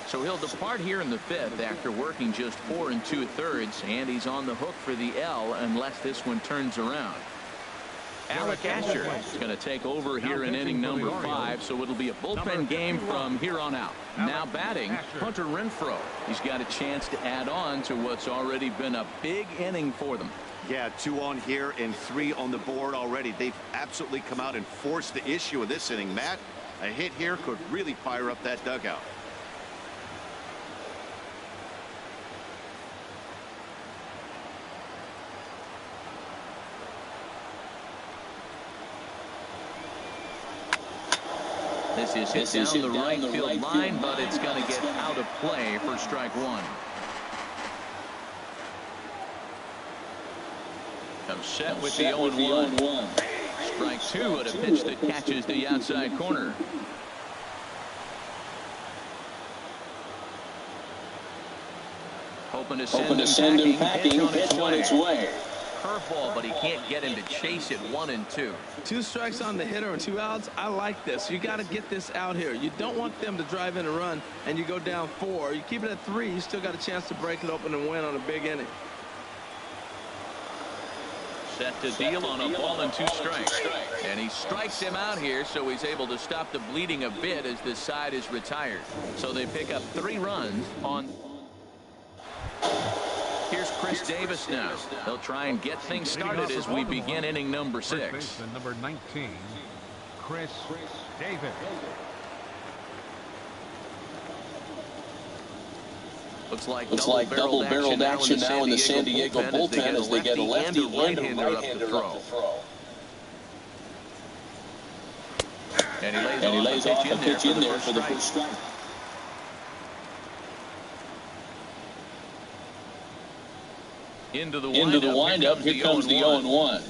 So he'll depart here in the 5th after working just 4 2/3, and he's on the hook for the L unless this one turns around. Alec Asher is going to take over here in inning number 5, so it'll be a bullpen game from here on out. Now batting, Hunter Renfroe. He's got a chance to add on to what's already been a big inning for them. Yeah, 2 on here and 3 on the board already. They've absolutely come out and forced the issue of this inning. Matt, a hit here could really fire up that dugout. This is hit down the right field line, but it's going to get out of play for strike 1. Comes set with the 0-1. Strike 2 at a pitch that catches the outside corner. Hoping to send him packing. Pitch on its way. Curveball, but he can't get him to chase it. 1 and 2. 2 strikes on the hitter and 2 outs. I like this. You got to get this out here. You don't want them to drive in a run and you go down 4. You keep it at 3. You still got a chance to break it open and win on a big inning. Set to deal on a ball and 2 strikes. And he strikes him out here, so he's able to stop the bleeding a bit as this side is retired. So they pick up 3 runs on. Here's Chris Davis now. They'll try and get things started as we begin inning number 6. Number 19, Chris Davis. Looks like double-barreled action now in the San Diego bullpen as they get a lefty and a right-hander up to throw. And he lays off the pitch in there for the first strike. Into the windup. Here comes the 0-1.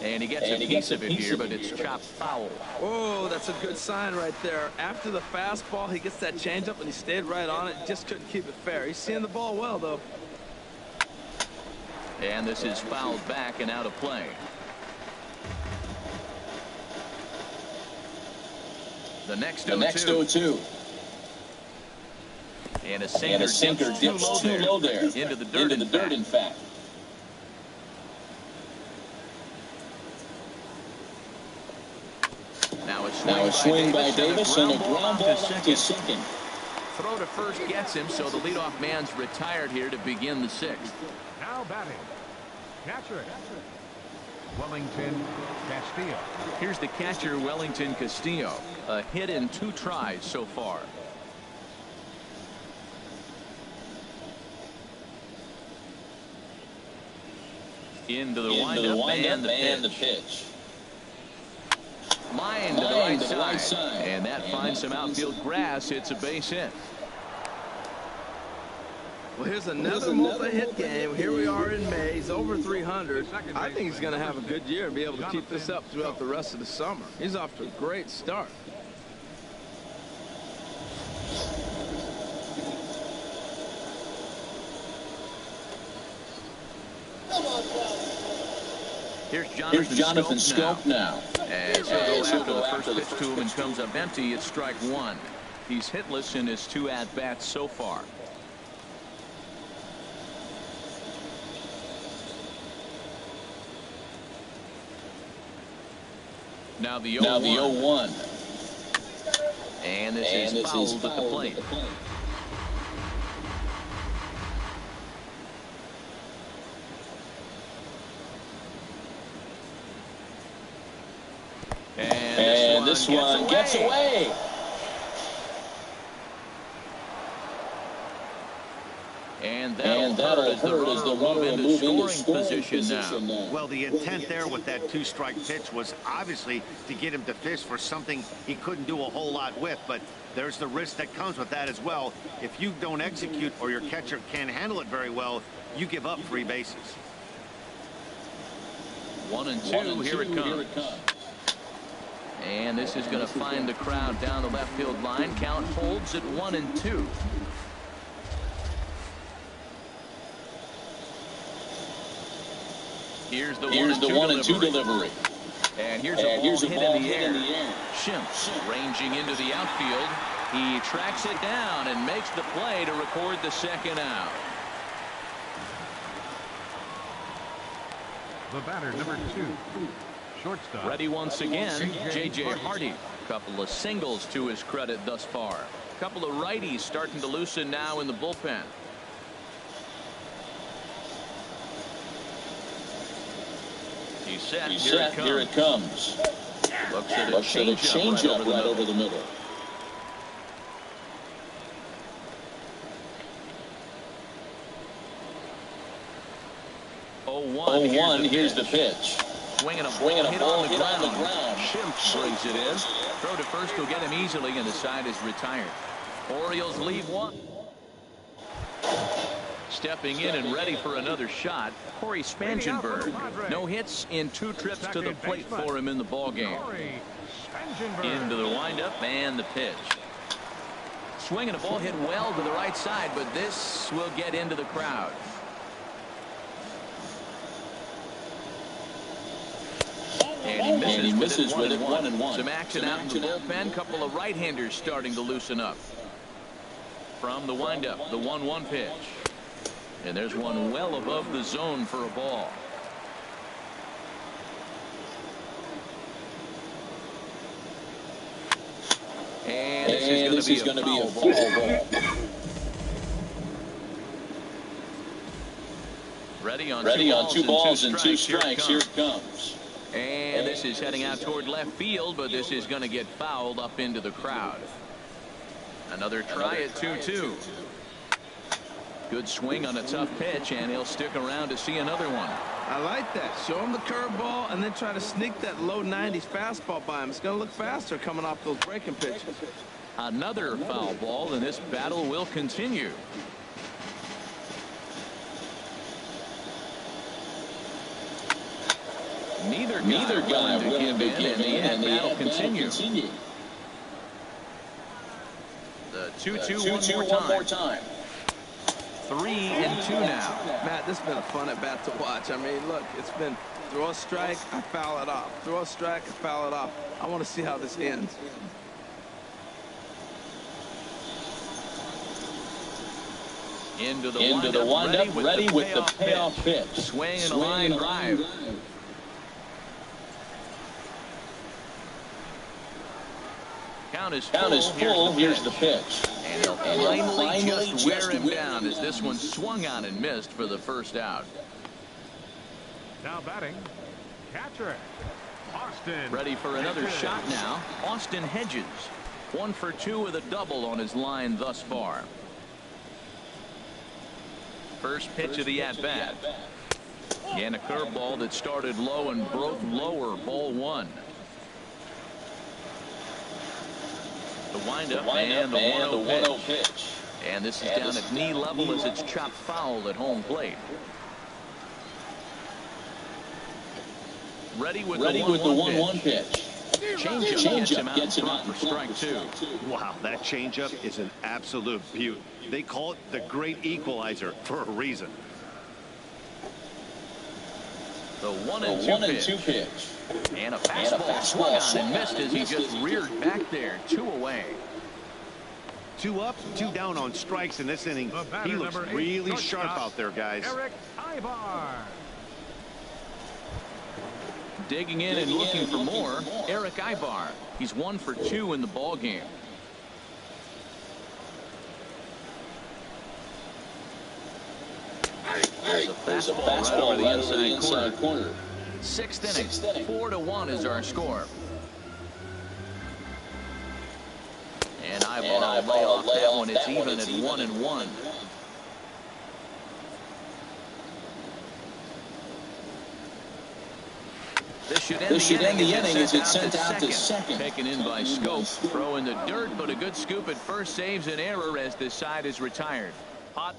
And he gets a piece of it here, but it's chopped foul. Oh, that's a good sign right there. After the fastball, he gets that changeup, and he stayed right on it. Just couldn't keep it fair. He's seeing the ball well, though. And this is fouled back and out of play. The next 0-2. And a sinker dips too low there. Into the dirt, in fact. Now a swing by Davis and a ground ball to second. Throw to first gets him, so the leadoff man's retired here to begin the 6th. Now batting, catcher, Wellington Castillo. Here's the catcher, Wellington Castillo. A hit in 2 tries so far. Into the windup and the pitch. Line to the right side. And that finds some outfield grass. It's a base hit. Well, here's another multi-hit game. Here we are in May. He's over 300. I think he's going to have a good year and be able to keep this up throughout the rest of the summer. He's off to a great start. Here's Jonathan Scope now. As he'll go after the first pitch to him and comes up empty, it's strike 1. He's hitless in his 2 at-bats so far. Now the 0-1. And this is fouled at the plate. And this one gets away. And that'll hurt as the runner will move into scoring position now. Well, the intent there with that 2-strike pitch was obviously to get him to fish for something he couldn't do a whole lot with, but there's the risk that comes with that as well. If you don't execute or your catcher can't handle it very well, you give up 3 bases. 1-2. Here it comes. And this is going to find the crowd down the left field line. Count holds at 1-2. Here's the 1-2 delivery. And here's a ball hit in the air. Shimps ranging into the outfield. He tracks it down and makes the play to record the second out. The batter, number 2, shortstop. Ready once again, J.J. Hardy. Couple of singles to his credit thus far. Couple of righties starting to loosen now in the bullpen. He's set. Here it comes. Looks at a changeup right over the middle. Here's the pitch. Swinging a ball hit on the ground. Shimps brings it in. Throw to first will get him easily, and the side is retired. Orioles leave one. Stepping in and ready for another shot, Corey Spangenberg. No hits in 2 trips to the plate for him in the ballgame. Into the windup and the pitch. Swinging a ball hit well to the right side, but this will get into the crowd. And he misses with it 1-1. Some action out in the bullpen. Couple of right-handers starting to loosen up. From the windup, the 1-1 pitch. And there's one well above the zone for a ball. And this is going to be a foul ball. Ready on 2 balls and 2 strikes. Here it comes. And this is heading out toward left field, but this is going to get fouled up into the crowd. Another try at 2-2. Good swing on a tough pitch, and he'll stick around to see another one. I like that. Show him the curveball and then try to sneak that low 90s fastball by him. It's going to look faster coming off those breaking pitches. Another foul ball, and this battle will continue. Neither guy willing to give in, and the battle continues. The 2-2 one more time. 3-2 now. Matt, this has been a fun at bat to watch. I mean, look, it's been throw a strike, I foul it off. Throw a strike, I foul it off. I want to see how this ends. Into the windup, ready with the payoff pitch. Swing and a line drive. Count is full. Here's the pitch. And he'll finally just wear him down as this one swung on and missed for the first out. Now batting, catcher, Austin. Ready for another shot now. Austin Hedges. 1 for 2 with a double on his line thus far. First pitch of the at-bat. And a curveball that started low and broke lower, ball 1. The windup and the 1-0 pitch. And this is down at knee level as it's chopped foul at home plate. Ready with the 1-1 pitch. Changeup gets him out for strike 2. Wow, that changeup is an absolute beaut. They call it the great equalizer for a reason. The 1-2 pitch. And a fastball swung on and missed as he just reared back there. 2 away. 2 up, 2 down on strikes in this inning. He looks really sharp out there, guys. Eric Ivar. Digging in and looking for more, Eric Ivar. He's 1 for 2 in the ball game. There's a fastball right over the inside corner. 6th inning. 4-1 is our score. And Ivar will lay off that one. It's even at 1-1. This should end the inning as it's sent out to second. Taken in by Scope. Throw in the dirt, but a good scoop at first saves an error as this side is retired. Hot.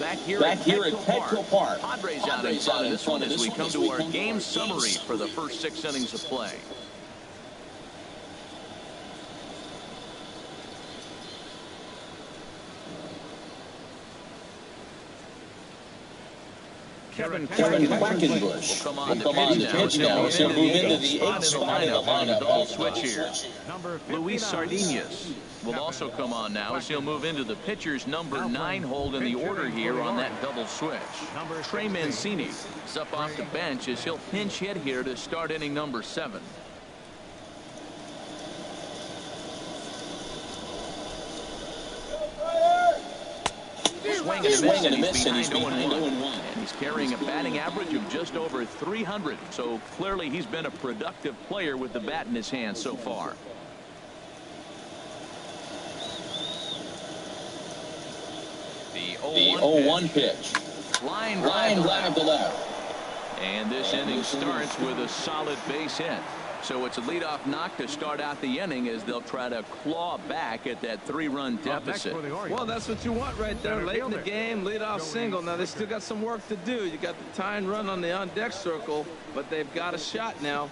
Back here at Petco Petco Park. Padres out in front of this one as we come to our game summary for the first 6 innings of play. Kevin Quackenbush will come on to pitch now. He'll move into the 8th spot in the on the lineup. double switch here. Number 59. Luis Sardinas will also come on now as he'll move into the pitcher's number 9 hold in the order here on that double switch. Trey Mancini is up off the bench as he'll pinch hit here to start inning number 7. Swing and a miss, and he's behind 0-1. And he's carrying a batting average of just over 300. So clearly he's been a productive player with the bat in his hand so far. The 0-1 pitch. Line drive to left. And this inning starts with a solid base hit. So it's a leadoff knock to start out the inning as they'll try to claw back at that 3-run deficit. Well, that's what you want right there. Late in the game, leadoff single. Now, they still got some work to do. You got the tie and run on the on-deck circle, but they've got a shot now.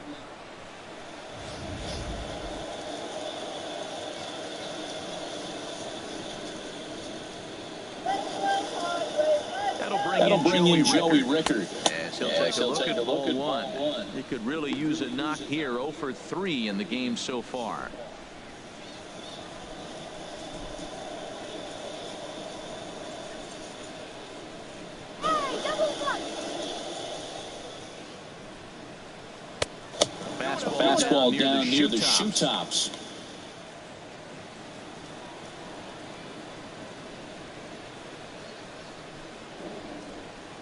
That'll bring in Joey Rickard. He'll take a look at ball 1. He could really use a knock here. 0 for 3 in the game so far. Fastball down near the shoe tops.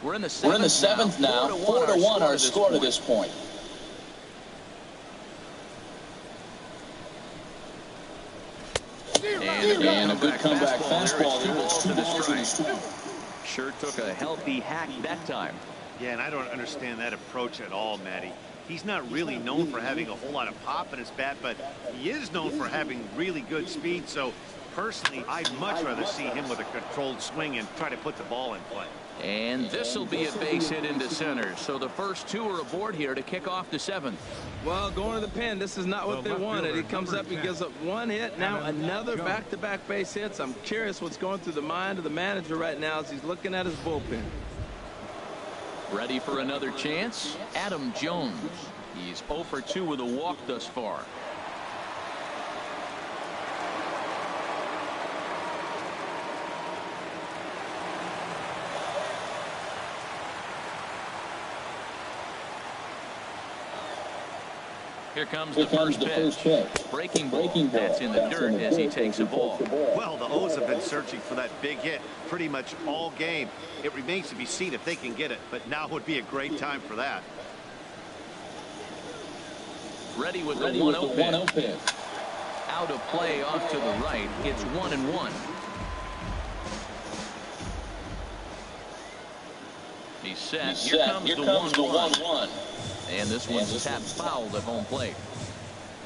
We're in the 7th now. 4-1 our score to this point. And a good comeback fastball there. It's 2 balls and a strike. Sure took a healthy hack that time. Yeah, and I don't understand that approach at all, Matty. He's not really known for having a whole lot of pop in his bat, but he is known for having really good speed. So personally, I'd much rather see him with a controlled swing and try to put the ball in play. And this will be a base hit into center. So the first 2 are aboard here to kick off the 7th. Well, going to the pen, this is not what they wanted. He comes up, he gives up 1 hit, now another back-to-back base hits. I'm curious what's going through the mind of the manager right now as he's looking at his bullpen. Ready for another chance? Adam Jones. He's 0 for 2 with a walk thus far. Here comes the first pitch. Breaking ball. That's in the dirt as he takes a ball. Well, the O's have been searching for that big hit pretty much all game. It remains to be seen if they can get it, but now would be a great time for that. Ready with the 1-0 pitch. Out of play off to the right. It's 1-1. He's set. Here comes the 1-1. And this one's tapped fouled at home plate.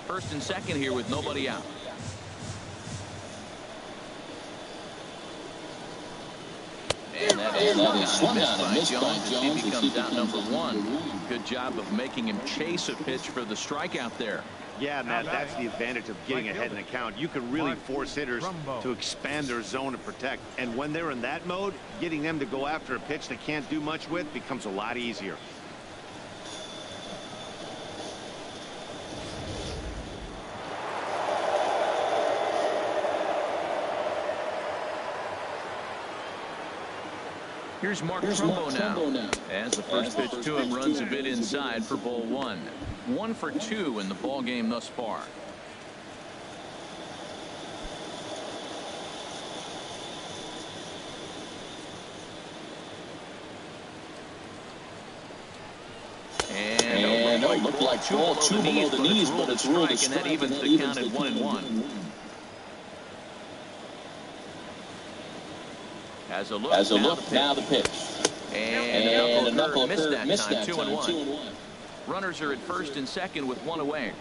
First and second here with nobody out. And that is swung on and missed by Jones. He becomes out number 1. Good job of making him chase a pitch for the strikeout there. Yeah, Matt, that's the advantage of getting ahead in the count. You can really force hitters to expand their zone and protect. And when they're in that mode, getting them to go after a pitch they can't do much with becomes a lot easier. Here's Mark Trumbo now. As the first pitch to him runs a bit inside for ball 1. 1 for 2 in the ball game thus far. And it looked like ball 2 below the knees, but it's ruled a strike, and that evens the count at 1-1. As a look, now the pitch. And a knuckle curve missed that time, 2-1. Runners are at first and second with 1 away.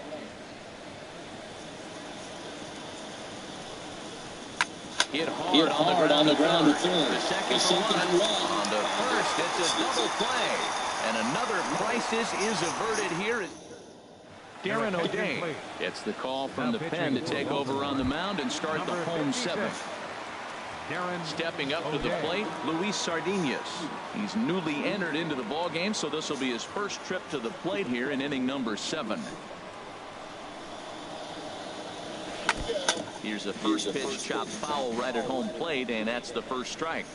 Hit hard on the ground to third. The second one on to first. It's a double play. And another crisis is averted here. Darren O'Day gets the call from the pen to take over on the mound and start the home seventh. Stepping up to the plate, Luis Sardinas. He's newly entered into the ball game, so this will be his first trip to the plate here in inning number 7. Here's a first pitch chopped foul right at home plate, and that's the first strike.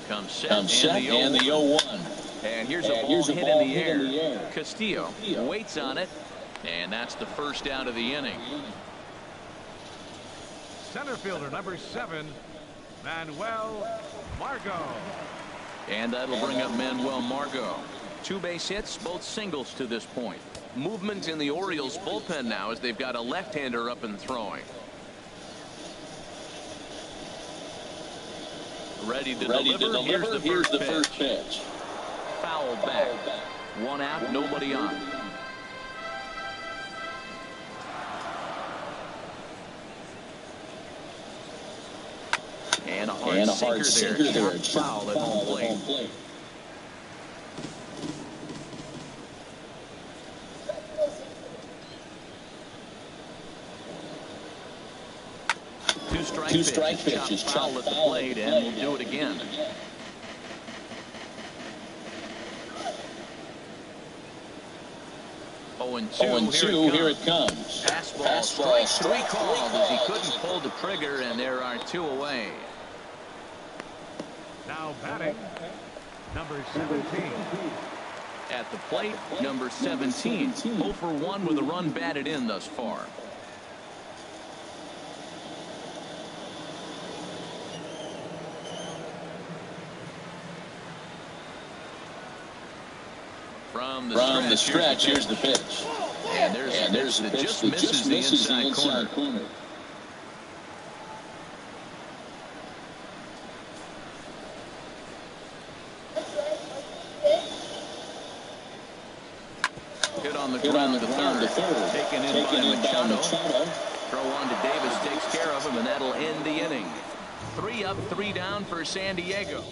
Comes set and the 0-1. And here's a ball hit in the air. Castillo waits on it, and that's the first out of the inning. Center fielder number 7, Manuel Margot. And that'll bring up Manuel Margot. 2 base hits, both singles to this point. Movement in the Orioles bullpen now as they've got a left-hander up and throwing. Ready to deliver. Here's the first pitch. Foul back. 1 out, nobody on. And a hard sinker there. Foul at home plate. Two strike pitches chopped at the plate, and we'll do it again. Oh, and 2, here it comes. Fastball, strike 3 called as he couldn't pull the trigger, and there are 2 away. Now batting, number 17. At the plate, number 17. 0 for 1 with a run batted in thus far. From the stretch, here's the pitch. And there's a pitch that just misses the inside corner. Hit on the ground to third. Taken in by Machado. Throw on to Davis takes care of him, and that'll end the inning. 3 up, 3 down for San Diego.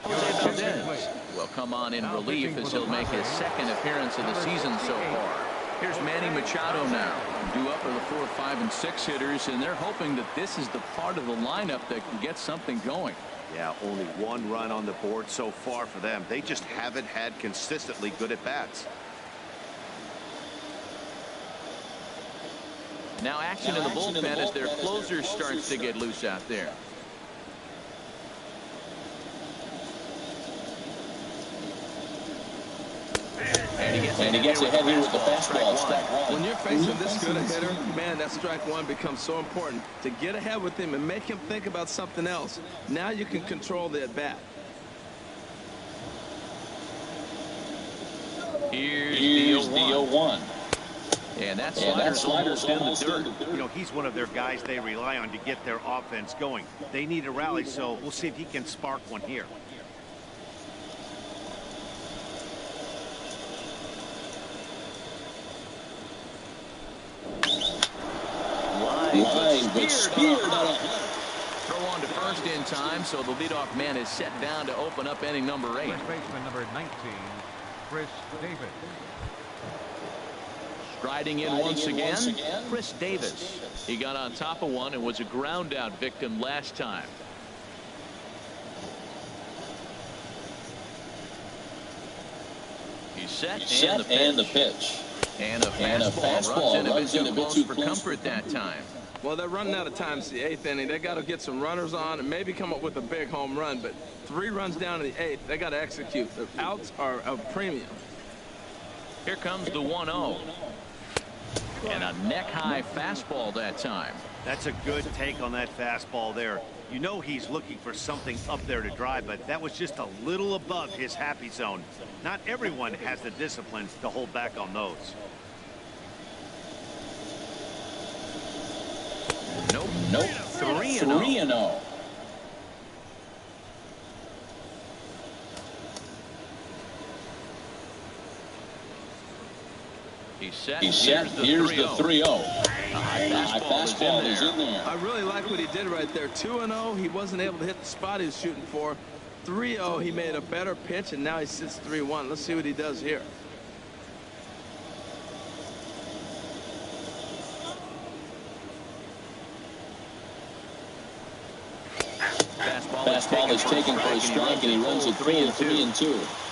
Jose Valdez will come on in relief as he'll make his 2nd appearance of the season so far. Here's Manny Machado now. Due up are the 4, 5, and 6 hitters, and they're hoping that this is the part of the lineup that can get something going. Yeah, only 1 run on the board so far for them. They just haven't had consistently good at-bats. Now action in the bullpen as their closer starts to get loose out there. And he gets ahead here with the fastball. When you're facing this good a hitter, man, that strike 1 becomes so important. To get ahead with him and make him think about something else. Now you can control the at-bat. Here's the 0-1. And that slider's almost in the dirt. You know, he's one of their guys they rely on to get their offense going. They need a rally, so we'll see if he can spark one here. Line, but speared on it. Throw on to first in time, so the leadoff man is set down to open up inning number 8. First baseman number 19, Chris Davis. Striding in once again, Chris Davis. He got on top of one and was a ground out victim last time. He's set, and the pitch. And a fastball runs in a bit too close for comfort that time. Well, they're running out of time. It's the 8th inning. They got to get some runners on and maybe come up with a big home run. But 3 runs down in the 8th, they got to execute. The outs are a premium. Here comes the 1-0. And a neck-high fastball that time. That's a good take on that fastball there. You know he's looking for something up there to drive, but that was just a little above his happy zone. Not everyone has the discipline to hold back on those. Nope. 3-0. He's set. Here's the 3-0. Fastball is in there. I really like what he did right there. 2-0, he wasn't able to hit the spot he was shooting for. 3-0, he made a better pitch, and now he sits 3-1. Let's see what he does here. Fastball is taken for a strike, and he runs it 3-2.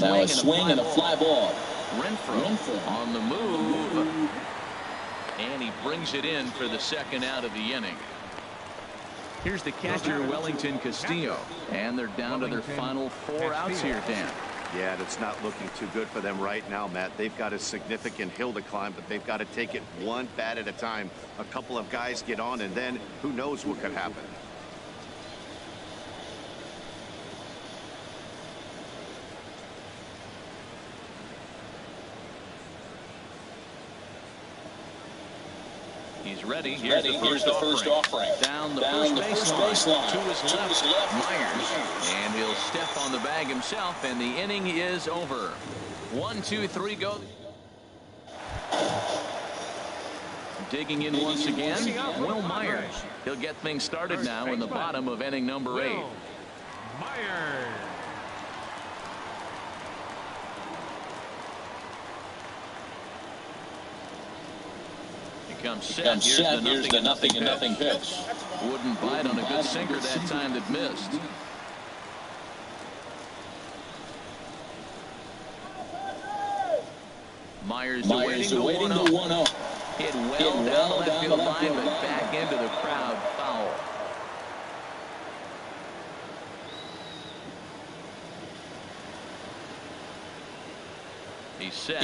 Now a swing and a fly ball. Renfroe on the move. And he brings it in for the second out of the inning. Here's the catcher, Wellington Castillo. And they're down to their final 4 outs here, Dan. Yeah, that's not looking too good for them right now, Matt. They've got a significant hill to climb, but they've got to take it one bat at a time. A couple of guys get on, and then who knows what could happen. He's ready. Here's the first offering. Down the first baseline. To his left. Myers. And he'll step on the bag himself, and the inning is over. 1, 2, 3, go. Digging in once again, Will Myers. He'll get things started now in the bottom of inning number 8. Myers. Comes set. Here's the nothing pitch. Wouldn't bite on a good sinker that time that missed. Myers awaiting the 1-0. Hit well down the left field line, but back into the crowd, foul. He's set.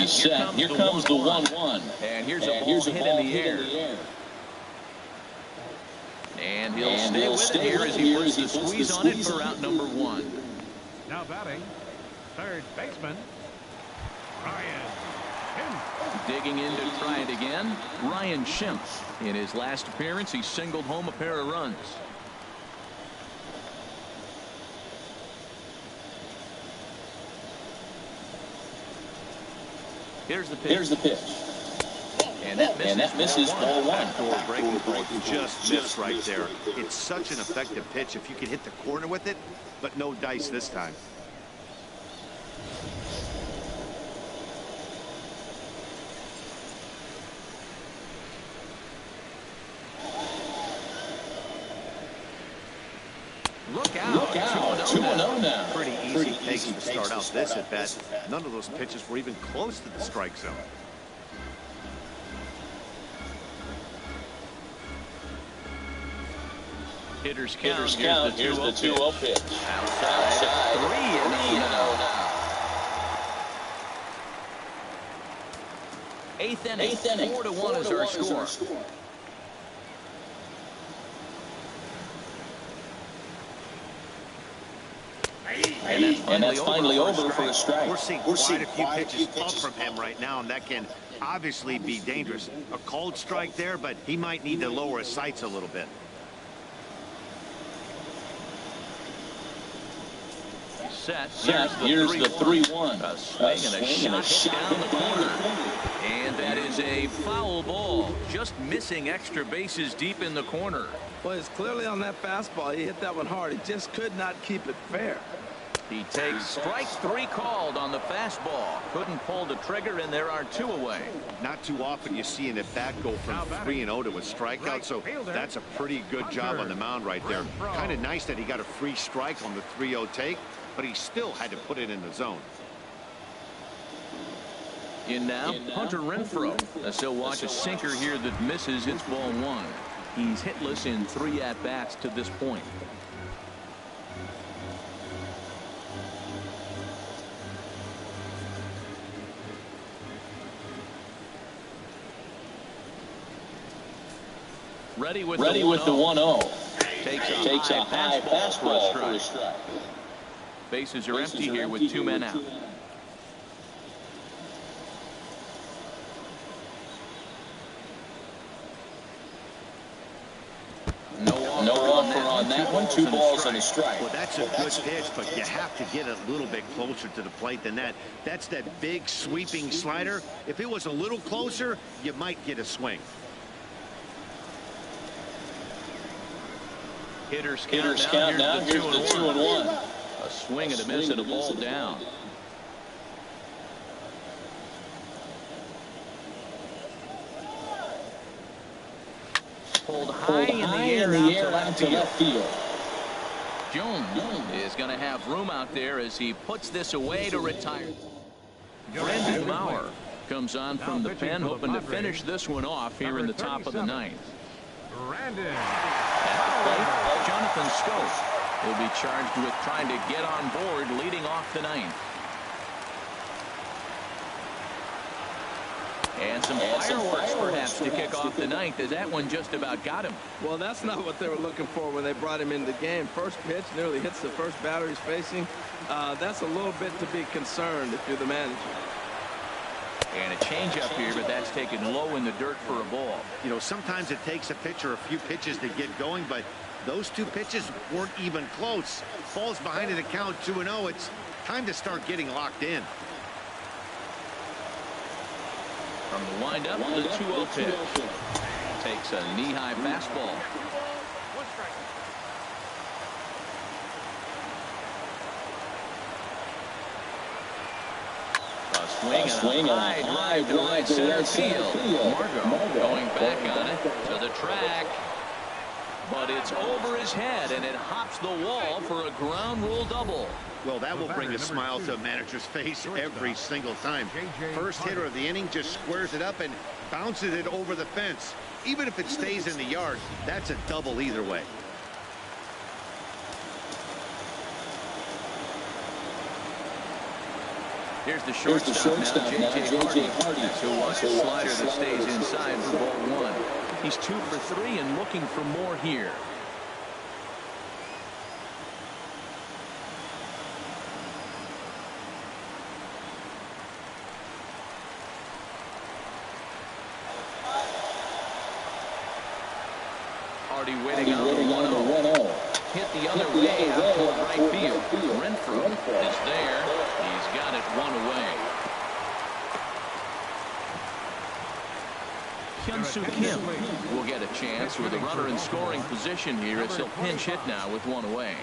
Here comes the 1-1. And here's a ball hit in the air. And he'll stay with it here as he puts the squeeze on it for out number 1. Now batting, third baseman, Ryan Schimpf. Digging in to try it again, Ryan Schimpf. In his last appearance, he singled home a pair of runs. Here's the pitch. And that misses ball 1. Backdoor breaking ball just missed right there. It's such an effective pitch if you can hit the corner with it, but no dice this time. Look out. 2-0 now. Pretty easy pace to start out this at bat. None of those pitches were even close to the strike zone. Hitters count. Here's the 2-0 pitch. Outside. 3-0 now. Eighth inning. 4-1 is our score. And that's finally over for a strike. We're seeing quite a few pitches up from him right now, and that can obviously be dangerous. A called strike there, but he might need to lower his sights a little bit. Set. Here's the 3-1. A swing and a shot down the corner. And that is a foul ball. Just missing extra bases deep in the corner. Well, it's clearly on that fastball. He hit that one hard. He just could not keep it fair. He takes strike 3 called on the fastball. Couldn't pull the trigger, and there are 2 away. Not too often you see an at-bat go from 3-0 to a strikeout, so that's a pretty good job on the mound right there. Kind of nice that he got a free strike on the 3-0 take, but he still had to put it in the zone. In now, Hunter Renfroe. As he'll watch a sinker here that misses. It's ball 1. He's hitless in 3 at-bats to this point. Ready with the 1-0. Takes a high fastball for a strike. Bases are empty here with 2 men out. No Two balls and a strike. Well, that's a good pitch, but you have to get a little bit closer to the plate than that. That's that big sweeping slider. If it was a little closer, you might get a swing. Hitters count now. Here's the 2-1. A swing and a miss and a ball down. Pulled high in the air out to left field. Jones is going to have room out there as he puts this away to retire. Brandon Maurer comes on from the pen, hoping to finish this one off here in the top of the ninth. Brandon. At the plate, Jonathan Scope will be charged with trying to get on board leading off the ninth. And some fireworks perhaps to kick off the ninth, as that one just about got him. Well, that's not what they were looking for when they brought him into the game. First pitch nearly hits the first batter he's facing. That's a little bit to be concerned if you're the manager. And a changeup here, but that's taken low in the dirt for a ball. You know, sometimes it takes a pitcher a few pitches to get going, but those two pitches weren't even close. Falls behind in the count 2-0. It's time to start getting locked in. From the windup, the 2-0 pitch. Takes a knee-high fastball. A swing and a high drive to right center field. Margot going back on it to the track. But it's over his head, and it hops the wall for a ground rule double. Well, that will bring a smile to a manager's face every single time. First hitter of the inning just squares it up and bounces it over the fence. Even if it stays in the yard, that's a double either way. Here's the shortstop now, J.J. Hardy. Who wants a slider that stays inside for ball one. He's 2 for 3 and looking for more here. Hardy waiting on the 1-0. Hit the other way out toward right field. Renfroe is there. He's got it one away. Hyun-Soo Kim will get a chance with a runner in scoring position here as he'll pinch hit now with one away.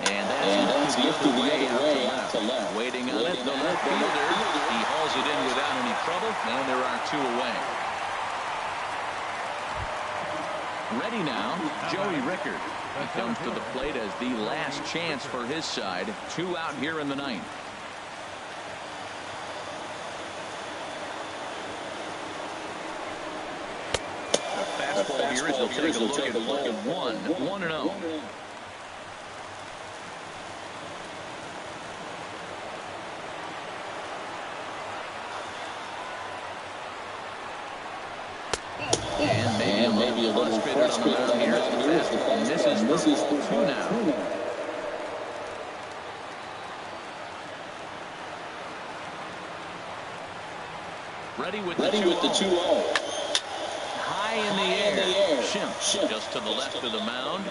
And that's lifted the other way out to left. Waiting on it, the left fielder. He hauls it in without any trouble, and there are 2 away. Ready now, Joey Rickard. He comes to the plate as the last chance for his side. 2 out here in the ninth. The fastball here as he'll take a look at ball 1. 1-0. And maybe a little frustrated on the mound here as the fastball misses for 2 now. Ready with the 2-0. High in the air. Shimp just to the left of the mound.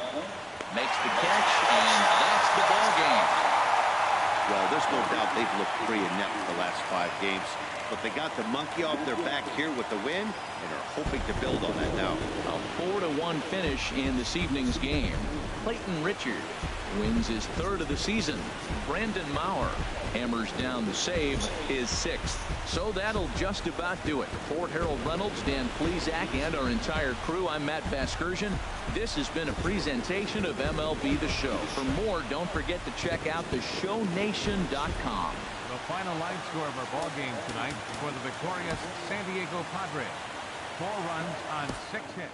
Makes the catch, and that's the ball game. Well, there's no doubt they've looked pretty inept the last 5 games. But they got the monkey off their back here with the win and are hoping to build on that now. A 4-1 finish in this evening's game. Clayton Richard wins his 3rd of the season. Brandon Maurer hammers down the save, his 6th. So that'll just about do it. For Harold Reynolds, Dan Plesac, and our entire crew, I'm Matt Vasgersian. This has been a presentation of MLB The Show. For more, don't forget to check out theshownation.com. The final line score of our ball game tonight for the victorious San Diego Padres. 4 runs on 6 hits.